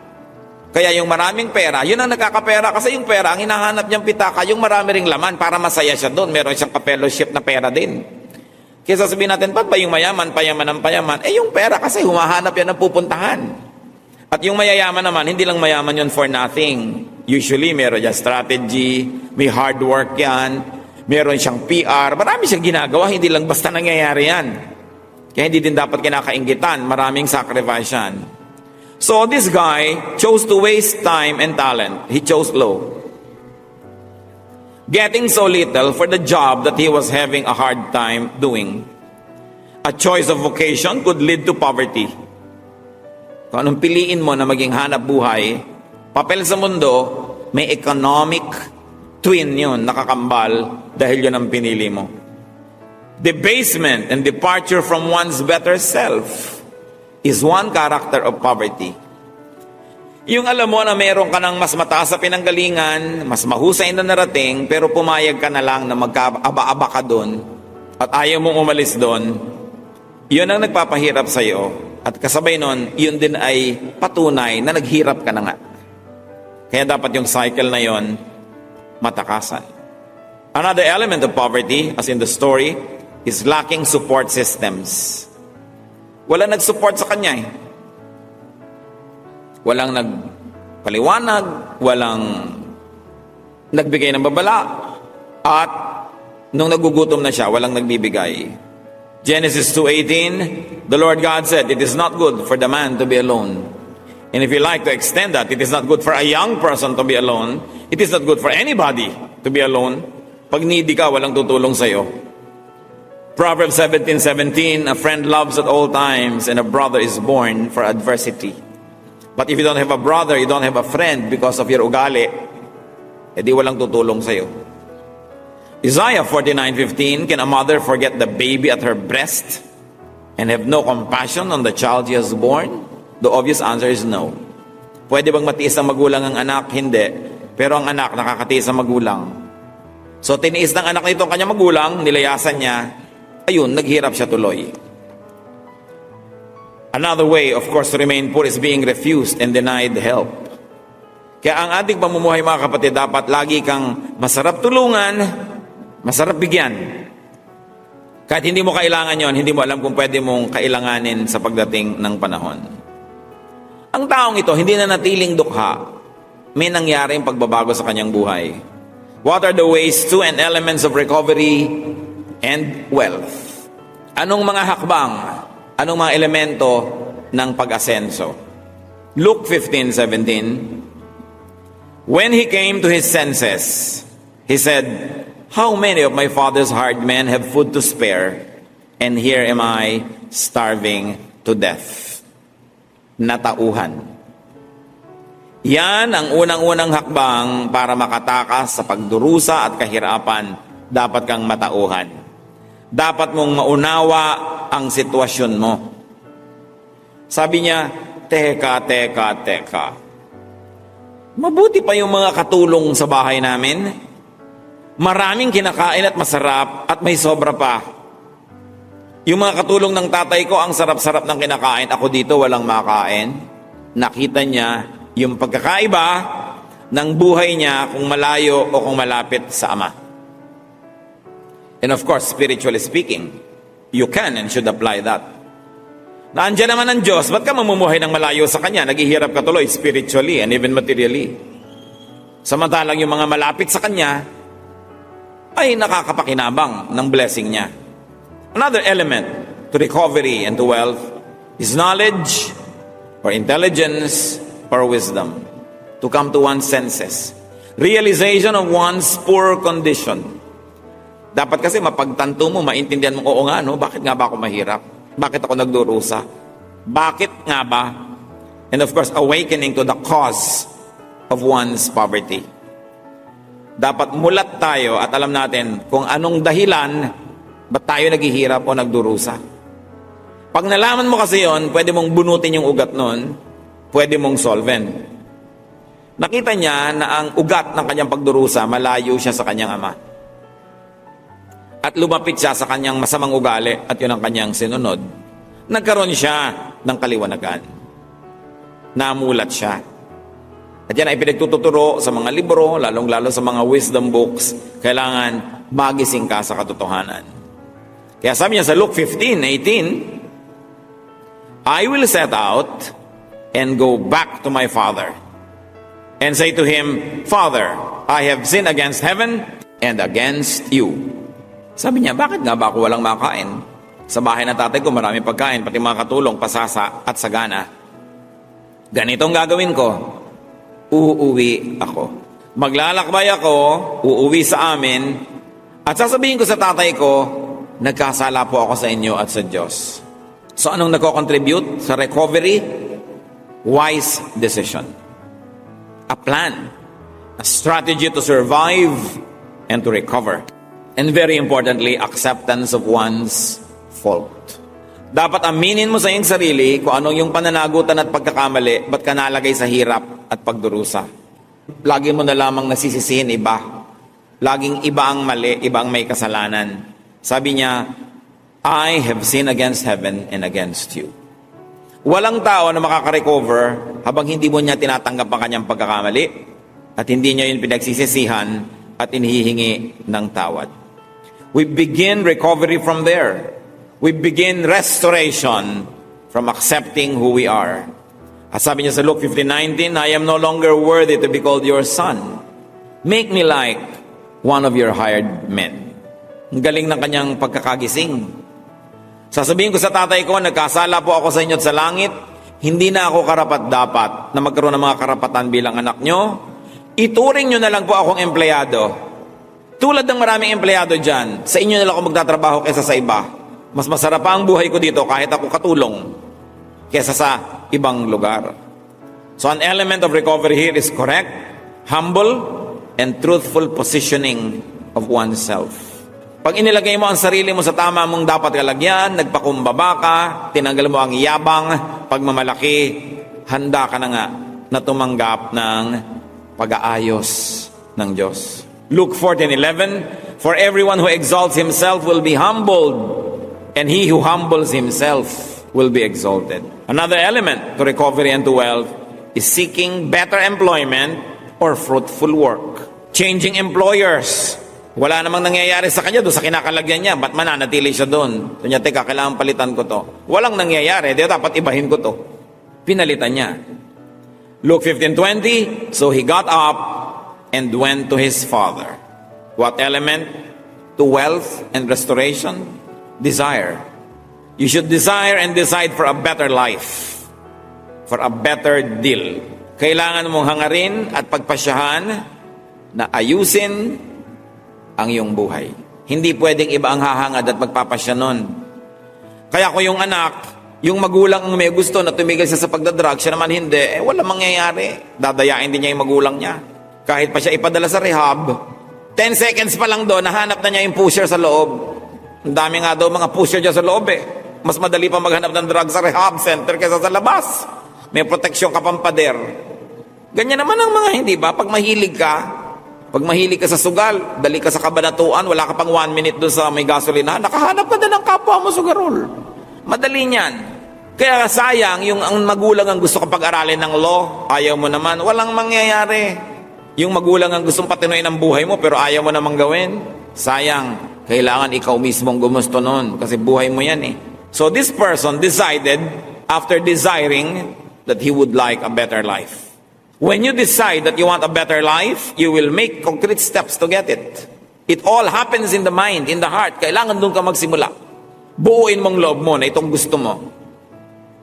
Kaya yung maraming pera, yun ang nagkakapera. Kasi yung pera, ang hinahanap niyang pitaka, yung marami ring laman para masaya siya doon. Meron siyang ka-fellowship na pera din. Kaya sasabihin natin, ba't ba yung mayaman, payaman ng payaman? Yung pera kasi humahanap yan ng pupuntahan. At yung mayayaman naman, hindi lang mayaman yun for nothing. Usually, meron dyan strategy, may hard work yan, meron siyang PR, marami siyang ginagawa, hindi lang basta nangyayari yan. Kaya hindi din dapat kinakainggitan, maraming sacrifice yan. So this guy chose to waste time and talent. He chose low. Getting so little for the job that he was having a hard time doing. A choice of vocation could lead to poverty. Kung anong piliin mo na maging hanap buhay, papel sa mundo, may economic twin yun, nakakambal, dahil yun ang pinili mo. Debasement and departure from one's better self is one character of poverty. Yung alam mo na meron ka ng mas mataas sa pinanggalingan, mas mahusay na narating, pero pumayag ka na lang na magkaaba-aba ka doon at ayaw mong umalis doon, yun ang nagpapahirap sa iyo. At kasabay nun, yun din ay patunay na naghirap ka na nga. Kaya dapat yung cycle na yun, matakasan. Another element of poverty, as in the story, is lacking support systems. Wala nag-support sa kanya Walang nagpaliwanag, walang nagbigay ng babala, at nung nagugutom na siya, walang nagbibigay. Genesis 2:18, the Lord God said, "It is not good for the man to be alone." And if you like to extend that, it is not good for a young person to be alone. It is not good for anybody to be alone. Pag needy ka, walang tutulong sa'yo. Proverbs 17:17, a friend loves at all times, and a brother is born for adversity. But if you don't have a brother, you don't have a friend because of your ugali, edi walang tutulong sa'yo. Isaiah 49:15, can a mother forget the baby at her breast and have no compassion on the child she has born? The obvious answer is no. Pwede bang matiis ang magulang ang anak? Hindi. Pero ang anak nakakatiis ang magulang. So tiniis ng anak nito ang kanyang magulang, nilayasan niya, ayun, naghirap siya tuloy. Another way, of course, to remain poor is being refused and denied help. Kaya ang ating pamumuhay, mga kapatid, dapat lagi kang masarap tulungan, masarap bigyan. Kahit hindi mo kailangan yon, hindi mo alam kung pwede mong kailanganin sa pagdating ng panahon. Ang taong ito, hindi na natiling dukha. May nangyaring pagbabago sa kanyang buhay. What are the ways to and elements of recovery and wealth? Anong mga hakbang? Anong mga elemento ng pag-asenso? Luke 15:17. When he came to his senses, he said, "How many of my father's hired men have food to spare, and here am I starving to death?" Natauhan. Yan ang unang-unang hakbang para makatakas sa pagdurusa at kahirapan. Dapat kang matauhan. Dapat mong maunawa ang sitwasyon mo. Sabi niya, teka. Mabuti pa yung mga katulong sa bahay namin. Maraming kinakain at masarap at may sobra pa. Yung mga katulong ng tatay ko, ang sarap-sarap ng kinakain. Ako dito walang makain. Nakita niya yung pagkakaiba ng buhay niya kung malayo o kung malapit sa Ama. And of course, spiritually speaking, you can and should apply that. Naandyan naman ang Diyos, ba't ka mamumuhay ng malayo sa Kanya? Naghihirap ka tuloy spiritually and even materially. Samantalang yung mga malapit sa Kanya ay nakakapakinabang ng blessing niya. Another element to recovery and to wealth is knowledge or intelligence or wisdom. To come to one's senses. Realization of one's poor condition. Dapat kasi mapagtanto mo, maintindihan mo, oo nga, no? Bakit nga ba ako mahirap? Bakit ako nagdurusa? Bakit nga ba? And of course, awakening to the cause of one's poverty. Dapat mulat tayo at alam natin kung anong dahilan ba't tayo naghihirap o nagdurusa. Pag nalaman mo kasi yon, pwede mong bunutin yung ugat nun, pwede mong solven. Nakita niya na ang ugat ng kanyang pagdurusa, malayo siya sa kanyang ama. At lumapit siya sa kanyang masamang ugali at yun ang kanyang sinunod. Nagkaroon siya ng kaliwanagan. Namulat siya. At yan ay pinagtuturo sa mga libro, lalong-lalo sa mga wisdom books. Kailangan magising ka sa katotohanan. Kaya sabi niya sa Luke 15:18, I will set out and go back to my father and say to him, Father, I have sinned against heaven and against you. Sabi niya, bakit nga ba ako walang makain? Sa bahay ng tatay ko marami pagkain, pati mga katulong, pasasa at sagana. Ganitong gagawin ko, uuwi ako. Maglalakbay ako, uuwi sa amin, at sasabihin ko sa tatay ko, nagkasala po ako sa inyo at sa Diyos. So anong nagko-contribute sa recovery? Wise decision. A plan. A strategy to survive and to recover. And very importantly, acceptance of one's fault. Dapat aminin mo sa iyong sarili kung anong yung pananagutan at pagkakamali, ba't ka nalagay sa hirap at pagdurusa. Lagi mo na lamang nasisisihin iba. Laging iba ang mali, iba ang may kasalanan. Sabi niya, I have sinned against heaven and against you. Walang tao na makaka-recover habang hindi mo niya tinatanggap ang kanyang pagkakamali at hindi niya yun pinagsisisihan at inihihingi ng tawad. We begin recovery from there. We begin restoration from accepting who we are. As sabi niya sa Luke 15:19, I am no longer worthy to be called your son. Make me like one of your hired men. Ang galing ng kanyang pagkakagising. Sasabihin ko sa tatay ko, nagkasala po ako sa inyo at sa langit, hindi na ako karapat-dapat na magkaroon ng mga karapatan bilang anak nyo. Ituring nyo na lang po akong empleyado. Tulad ng maraming empleyado dyan, sa inyo na lang ako magtatrabaho kaysa sa iba. Mas masarap pa ang buhay ko dito kahit ako katulong kaysa sa ibang lugar. So an element of recovery here is correct, humble, and truthful positioning of oneself. Pag inilagay mo ang sarili mo sa tama mong dapat kalagyan, nagpakumbaba ka, tinanggal mo ang yabang, pagmamalaki, handa ka na nga na tumanggap ng pag-aayos ng Diyos. Luke 14:11, for everyone who exalts himself will be humbled, and he who humbles himself will be exalted. Another element to recovery and to wealth is seeking better employment or fruitful work. Changing employers Wala namang nangyayari sa kanya doon sa kinakalagyan niya. Ba't mananatili siya doon? So niya, teka, kailangan palitan ko to. Walang nangyayari. Di dapat ibahin ko to. Pinalitan niya. Luke 15:20, so he got up and went to his father. What element to wealth and restoration? Desire. You should desire and decide for a better life. For a better deal. Kailangan mong hangarin at pagpasyahan na ayusin ang iyong buhay. Hindi pwedeng iba ang hahangad at magpapasya nun. Kaya kung yung anak, yung magulang ang may gusto na tumigil siya sa pagdadrag, siya naman hindi, wala mangyayari. Dadayain din niya yung magulang niya. Kahit pa siya ipadala sa rehab, 10 seconds pa lang doon, nahanap na niya yung pusher sa loob. Ang dami nga daw mga pusher dyan sa loob eh. Mas madali pa maghanap ng drug sa rehab center kaysa sa labas. May proteksyon ka pang pader. Ganyan naman ang mga hindi ba? Pag mahilig ka sa sugal, dali ka sa kabanatuan, wala ka pang 1 minute doon sa may gasolina, nakahanap ka na ng kapwa mo sugarol. Madali niyan. Kaya sayang, yung ang magulang ang gusto kang pag-aralin ng law, ayaw mo naman, walang mangyayari. Yung magulang ang gustong patinuin ang buhay mo, pero ayaw mo namang gawin, sayang. Kailangan ikaw mismong gumusto nun, kasi buhay mo yan eh. So this person decided, after desiring, that he would like a better life. When you decide that you want a better life, you will make concrete steps to get it. It all happens in the mind, in the heart. Kailangan doon ka magsimula. Buuin mong loob mo na itong gusto mo.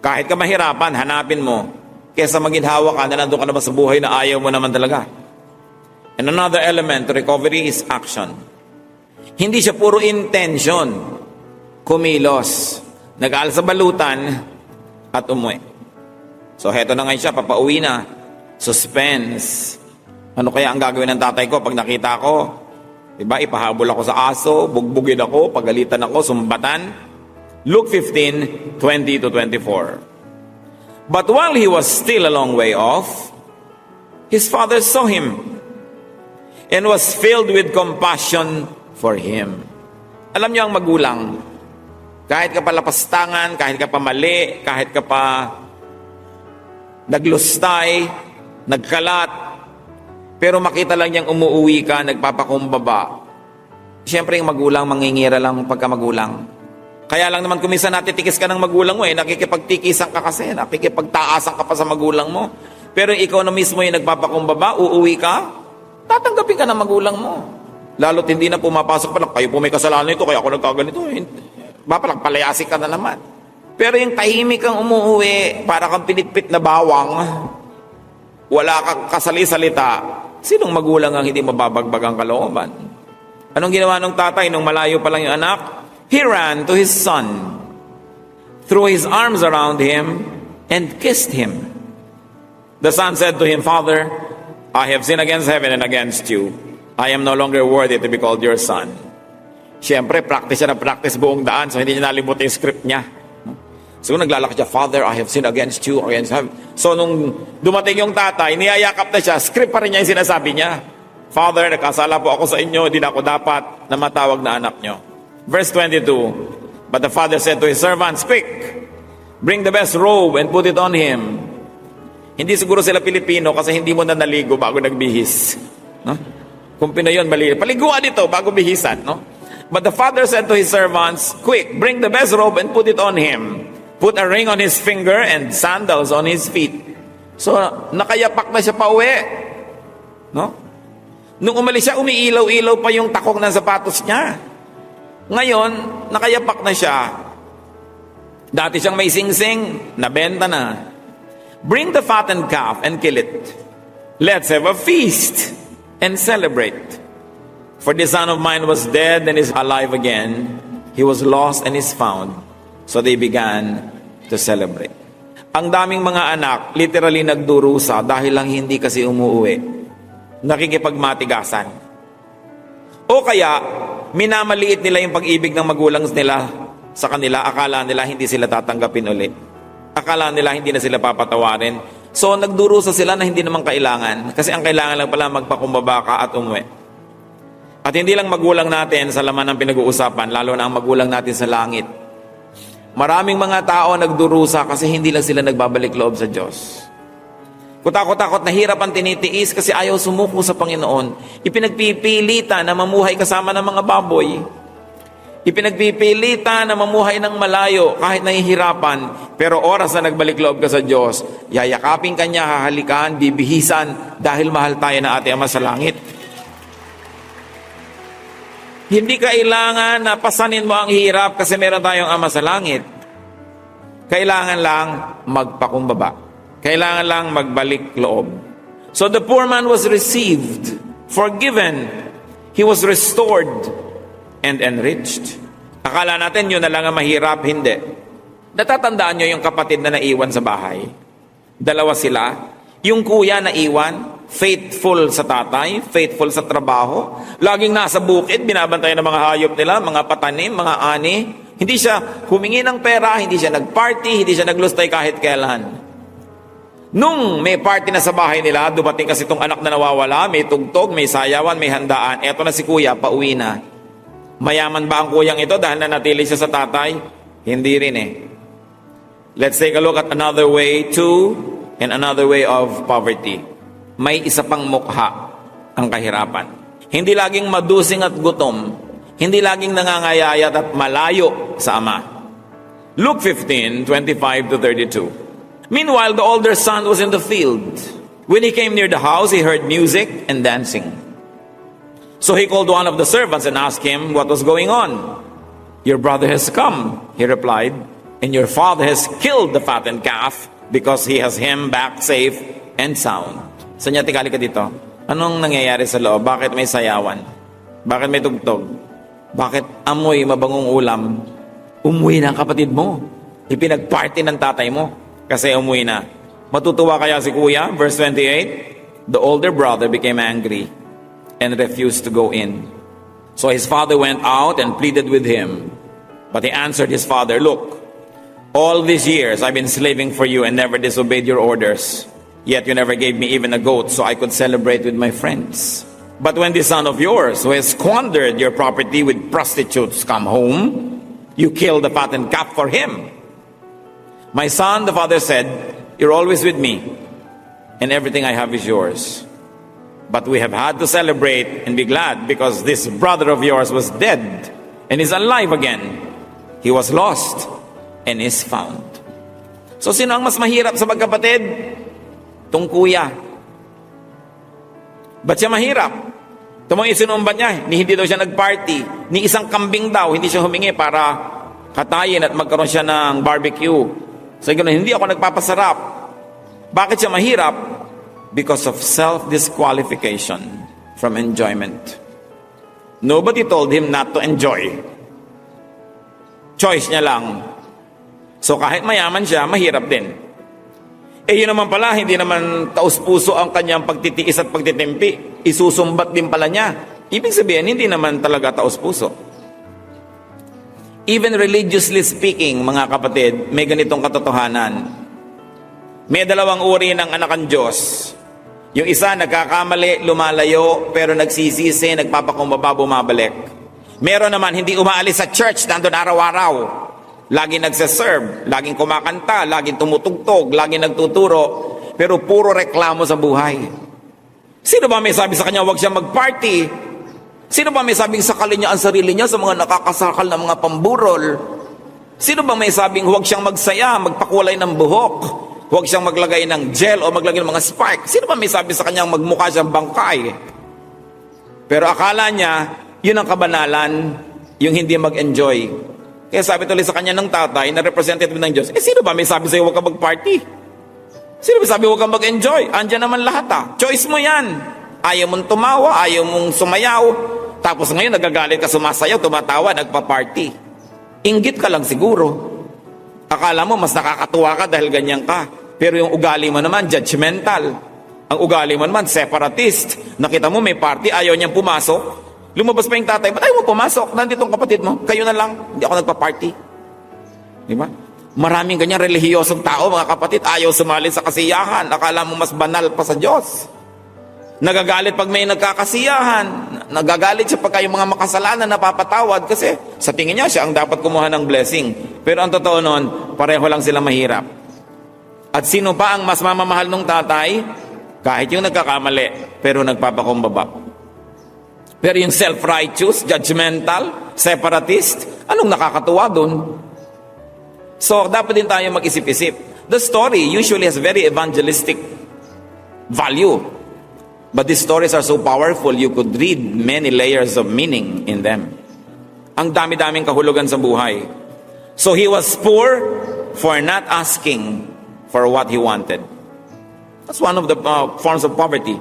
Kahit ka mahirapan, hanapin mo. Kesa maginhawa ka na nandun ka naman sa buhay na ayaw mo naman talaga. And another element to recovery is action. Hindi siya puro intention. Kumilos. Nag-aal sa balutan at umuwi. So heto na ngayon siya, papauwi na. Suspense. Ano kaya ang gagawin ng tatay ko pag nakita ko? Diba, ipahabol ako sa aso, bugbugin ako, pagalitan ako, sumbatan. Luke 15:20-24. But while he was still a long way off, his father saw him and was filled with compassion for him. Alam niyo ang magulang, kahit ka pa lapastangan, kahit ka pa mali, kahit ka pa naglustay, nagkalat, pero makita lang niyang umuuwi ka, nagpapakumbaba. Siyempre yung magulang, mangingira lang pagka magulang. Kaya lang naman kuminsan natitikis ka ng magulang mo nakikipagtikisan ka kasi, nakikipagtaasan ka pa sa magulang mo. Pero ikaw na mismo yung nagpapakumbaba, uuwi ka, tatanggapin ka ng magulang mo. Lalo't hindi na pumapasok pa lang, kayo po may kasalanan ito, kaya ako nagkaganito. Papalang palayasi ka na naman. Pero yung tahimik kang umuuwi, para kang pinitpit na bawang, wala kang kasali-salita, sinong magulang ang hindi mababagbag ang kalooban? Anong ginawa ng tatay nung malayo pa lang yung anak? He ran to his son, threw his arms around him, and kissed him. The son said to him, Father, I have sinned against heaven and against you. I am no longer worthy to be called your son. Siyempre, practice siya na practice buong daan, so hindi niya nalimutan yung script niya. So naglalakad siya, Father, I have sinned against you, against heaven. So nung dumating yung tatay, niyayakap na siya, script pa rin niya yung sinasabi niya. Father, nakasala po ako sa inyo, hindi na ako dapat na matawag na anak niyo. Verse 22, but the father said to his servants, Quick, bring the best robe and put it on him. Hindi siguro sila Pilipino kasi hindi mo na naligo bago nagbihis. No? Kung Pinoy yun, mali. Paliguan ito bago bihisan. No? But the father said to his servants, Quick, bring the best robe and put it on him. Put a ring on his finger and sandals on his feet. So, nakayapak na siya pa uwi. No? Nung umalis siya, umiilaw-ilaw pa yung takong ng sapatos niya. Ngayon, nakayapak na siya. Dati siyang may sing-sing, nabenta na. Bring the fattened calf and kill it. Let's have a feast and celebrate. For the son of mine was dead and is alive again. He was lost and is found. So they began to celebrate. Ang daming mga anak, literally nagdurusa dahil lang hindi kasi umuuwi. Nakikipagmatigasan. O kaya, minamaliit nila yung pag-ibig ng magulang nila sa kanila. Akala nila hindi sila tatanggapin ulit. Akala nila hindi na sila papatawarin. So nagdurusa sila na hindi naman kailangan. Kasi ang kailangan lang pala magpakumbaba ka at umuwi. At hindi lang magulang natin sa laman ng pinag-uusapan, lalo na ang magulang natin sa langit. Maraming mga tao nagdurusa kasi hindi lang sila nagbabalik loob sa Diyos. Kutakot-takot na hirap ang tinitiis kasi ayaw sumuko sa Panginoon. Ipinagpipilitan na mamuhay kasama ng mga baboy. Ipinagpipilitan na mamuhay ng malayo kahit nahihirapan. Pero oras na nagbalik loob ka sa Diyos, yayakapin ka niya, hahalikan, bibihisan dahil mahal tayo na ating Ama sa langit. Hindi kailangan na pasanin mo ang hirap kasi meron tayong Ama sa langit. Kailangan lang magpakumbaba. Kailangan lang magbalik loob. So the poor man was received, forgiven, he was restored, and enriched. Akala natin yun na lang ang mahirap, hindi. Natatandaan nyo yung kapatid na naiwan sa bahay? Dalawa sila. Yung kuya na iwan, faithful sa tatay, faithful sa trabaho, laging nasa bukid, binabantayan ng mga hayop nila, mga patanim, mga ani. Hindi siya humingi ng pera, hindi siya nagparty, hindi siya naglustay kahit kailan. Nung may party na sa bahay nila, dumating kasi itong anak na nawawala, may tugtog, may sayawan, may handaan. Eto na si kuya, pauwi na. Mayaman ba ang kuyang ito dahil nanatili siya sa tatay? Hindi rin eh. Let's take a look at another way to and another way of poverty. May isa pang mukha ang kahirapan. Hindi laging madusing at gutom. Hindi laging nangangayayat at malayo sa Ama. Luke 15:25 to 32. Meanwhile, the older son was in the field. When he came near the house, he heard music and dancing. So he called one of the servants and asked him what was going on. Your brother has come, he replied, and your father has killed the fattened calf because he has him back safe and sound. Sanya, tikali ka dito. Anong nangyayari sa loob? Bakit may sayawan? Bakit may tugtog? Bakit amoy mabangong ulam? Umuwi na ang kapatid mo. Ipinagparty ng tatay mo. Kasi umuwi na. Matutuwa kaya si kuya? Verse 28, the older brother became angry and refused to go in. So his father went out and pleaded with him. But he answered his father, look, all these years I've been slaving for you and never disobeyed your orders. Yet you never gave me even a goat so I could celebrate with my friends. But when this son of yours, who has squandered your property with prostitutes, come home, you kill the fattened calf for him. My son, the father said, you're always with me, and everything I have is yours. But we have had to celebrate and be glad because this brother of yours was dead and is alive again. He was lost and is found. So sino ang mas mahirap sa magkapatid? Tung kuya. Ba't siya mahirap? Tumang isinumban niya, hindi daw siya nagparty. Ni isang kambing daw, hindi siya humingi para katayin at magkaroon siya ng barbecue. So ganoon, hindi ako nagpapasarap. Bakit siya mahirap? Because of self-disqualification from enjoyment. Nobody told him not to enjoy. Choice niya lang. So kahit mayaman siya, mahirap din. Yun naman pala, hindi naman taus-puso ang kanyang pagtitiis at pagtitimpi. Isusumbat din pala niya. Ibig sabihin, hindi naman talaga taus-puso. Even religiously speaking, mga kapatid, may ganitong katotohanan. May dalawang uri ng anak ng Diyos. Yung isa, nagkakamali, lumalayo, pero nagsisisi, nagpapakumbaba, bumabalik. Meron naman, hindi umaalis sa church, nandun araw-araw. Laging nagsaserve, laging kumakanta, laging tumutugtog, laging nagtuturo, pero puro reklamo sa buhay. Sino ba may sabi sa kanya, huwag siya mag-party? Sino ba may sabing sakalin niya ang sarili niya sa mga nakakasakal na mga pamburol? Sino ba may sabing huwag siyang magsaya, magpakulay ng buhok? Huwag siyang maglagay ng gel o maglagay ng mga spark? Sino ba may sabi sa kanyang magmukha siyang bangkay? Pero akala niya, yun ang kabanalan, yung hindi mag-enjoy. Kaya sabi tuloy sa kanya ng tatay na representative ng Diyos, sino ba may sabi sa'yo huwag ka mag-party? Sino ba sabi huwag ka mag-enjoy? Andiyan naman lahat Choice mo yan. Ayaw mong tumawa, ayaw mong sumayaw. Tapos ngayon nagagalit ka, sumasayaw, tumatawa, nagpa-party. Inggit ka lang siguro. Akala mo mas nakakatuwa ka dahil ganyan ka. Pero yung ugali mo naman, judgmental. Ang ugali mo naman, separatist. Nakita mo may party, ayaw niyang pumasok. Lumabas pa yung tatay, ba't ayaw mo pumasok? Nandito ang kapatid mo, kayo na lang, hindi ako nagpa-party. Di ba? Maraming ganyan relihiyosong tao, mga kapatid, ayaw sumali sa kasiyahan. Akala mo mas banal pa sa Diyos. Nagagalit pag may nagkakasiyahan. Nagagalit siya pagka yung mga makasalanan napapatawad kasi sa tingin niya siya ang dapat kumuha ng blessing. Pero ang totoo noon, pareho lang sila mahirap. At sino pa ang mas mamamahal ng tatay? Kahit yung nagkakamali, pero nagpapakumbaba. Pero yung self-righteous, judgmental, separatist, anong nakakatuwa dun? So, dapat din tayo mag-isip-isip. The story usually has very evangelistic value. But these stories are so powerful, you could read many layers of meaning in them. Ang dami-daming kahulugan sa buhay. So he was poor for not asking for what he wanted. That's one of the forms of poverty.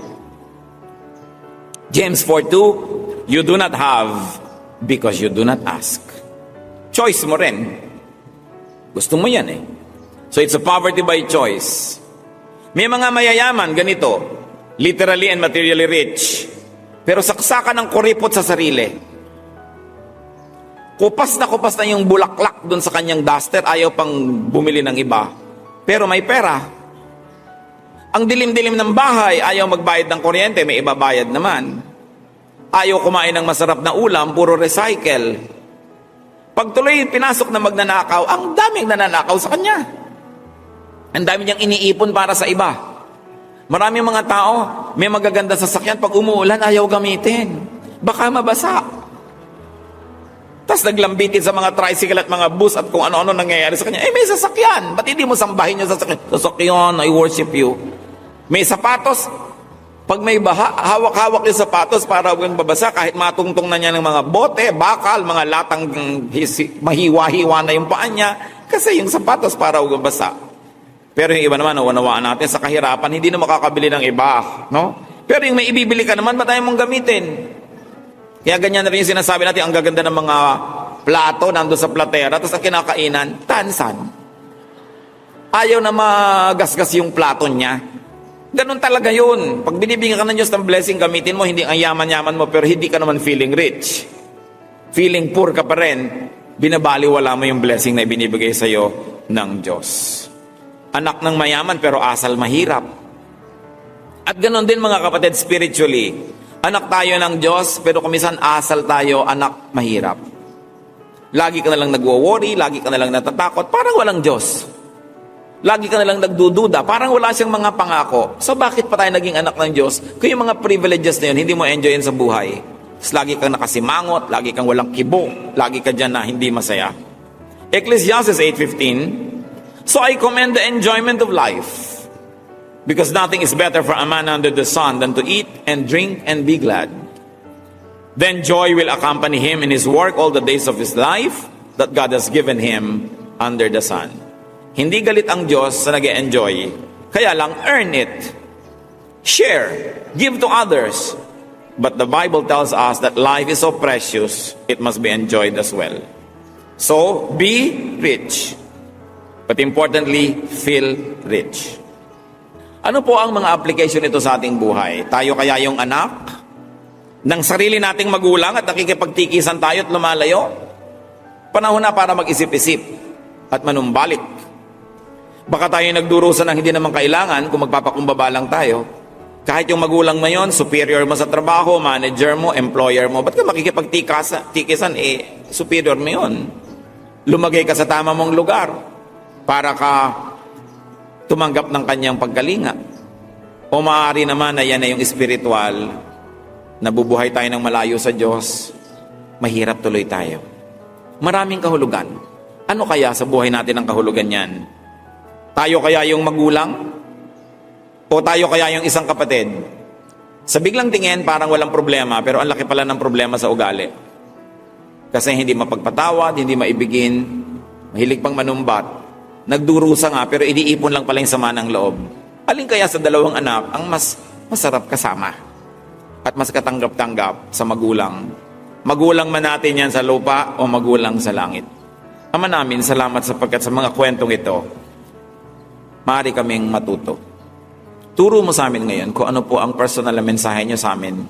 James 4:2, you do not have because you do not ask. Choice mo rin. Gusto mo yan eh. So it's a poverty by choice. May mga mayayaman ganito, literally and materially rich, pero saksakan ng kuripot sa sarili. Kupas na yung bulaklak dun sa kanyang duster, ayaw pang bumili ng iba. Pero may pera. Ang dilim-dilim ng bahay, ayaw magbayad ng kuryente, may iba bayad naman. Ayaw kumain ng masarap na ulam, puro recycle. Pag tuloy pinasok na magnanakaw, ang daming nananakaw sa kanya. Ang dami niyang iniipon para sa iba. Maraming mga tao, may magaganda sasakyan, pag umuulan, ayaw gamitin. Baka mabasa. Tapos naglambitin sa mga tricycle at mga bus at kung ano-ano nangyayari sa kanya. Eh, may sasakyan. Ba't hindi mo sambahin yung sasakyan? Sasakyan, I worship you. May sapatos. Pag may baha, hawak-hawak yung sapatos para huwag babasa. Kahit matungtong na niya ng mga bote, bakal, mga latang mahiwa-hiwa na yung paan niya. Kasi yung sapatos para huwag babasa. Pero yung iba naman, unawaan natin sa kahirapan, hindi na makakabili ng iba. No? Pero yung may ibibili ka naman, ba't tayo mong gamitin? Kaya ganyan na rin yung sinasabi natin, ang gaganda ng mga plato, nandun sa platera, tapos ang kinakainan, tansan. Ayaw na magasgas yung plato niya. Ganun talaga yun. Pag binibigyan ka ng Diyos ng blessing, gamitin mo, hindi ang yaman-yaman mo, pero hindi ka naman feeling rich. Feeling poor ka pa rin, binabaliwala mo yung blessing na ibinibigay sa'yo ng Diyos. Anak ng mayaman, pero asal mahirap. At ganun din mga kapatid, spiritually. Anak tayo ng Diyos, pero kumisan asal tayo, anak mahirap. Lagi ka na lang nagwo-worry, lagi ka na lang natatakot, parang walang Diyos. Lagi ka na lang nagdududa, parang wala siyang mga pangako. So bakit pa tayo naging anak ng Diyos kung yung mga privileges na yun, hindi mo enjoyin sa buhay? Tapos lagi kang nakasimangot, lagi kang walang kibo, lagi ka dyan na hindi masaya. Ecclesiastes 8:15, so I commend the enjoyment of life, because nothing is better for a man under the sun than to eat and drink and be glad. Then joy will accompany him in his work all the days of his life that God has given him under the sun. Hindi galit ang Diyos sa nag-e-enjoy. Kaya lang, earn it. Share. Give to others. But the Bible tells us that life is so precious, it must be enjoyed as well. So, be rich. But importantly, feel rich. Ano po ang mga application nito sa ating buhay? Tayo kaya yung anak ng sarili nating magulang at nakikipagtikisan tayo at lumalayo? Panahon na para mag-isip-isip at manumbalik. Baka tayo nagdurusa ng hindi naman kailangan kung magpapakumbaba lang tayo. Kahit yung magulang mo yun, superior mo sa trabaho, manager mo, employer mo, ba't ka makikipagtikisan? Superior mo yun. Lumagay ka sa tama mong lugar para ka tumanggap ng kanyang pagkalinga. O maaari naman na yan na yung spiritual, nabubuhay tayo ng malayo sa Diyos, mahirap tuloy tayo. Maraming kahulugan. Ano kaya sa buhay natin ang kahulugan yan? Tayo kaya yung magulang? O tayo kaya yung isang kapatid? Sa biglang tingin, parang walang problema, pero ang laki pala ng problema sa ugali. Kasi hindi mapagpatawad, hindi maibigin, mahilig pang manumbat, nagdurusa nga, pero iniipon lang pala yung sama ng loob. Alin kaya sa dalawang anak ang mas masarap kasama at mas katanggap-tanggap sa magulang? Magulang man natin yan sa lupa o magulang sa langit? Ama namin, salamat sapagkat sa mga kwentong ito, maaari kaming matuto. Turo mo sa amin ngayon kung ano po ang personal na mensahe niyo sa amin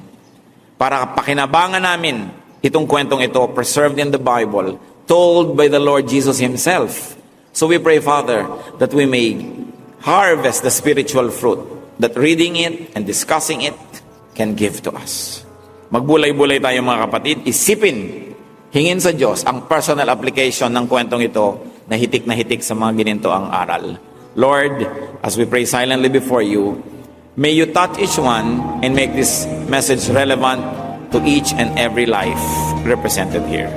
para pakinabangan namin itong kwentong ito, preserved in the Bible, told by the Lord Jesus Himself. So we pray, Father, that we may harvest the spiritual fruit that reading it and discussing it can give to us. Magbulay-bulay tayo mga kapatid, isipin, hingin sa Diyos ang personal application ng kwentong ito na hitik sa mga gininto ang aral. Lord, as we pray silently before you, may you touch each one and make this message relevant to each and every life represented here.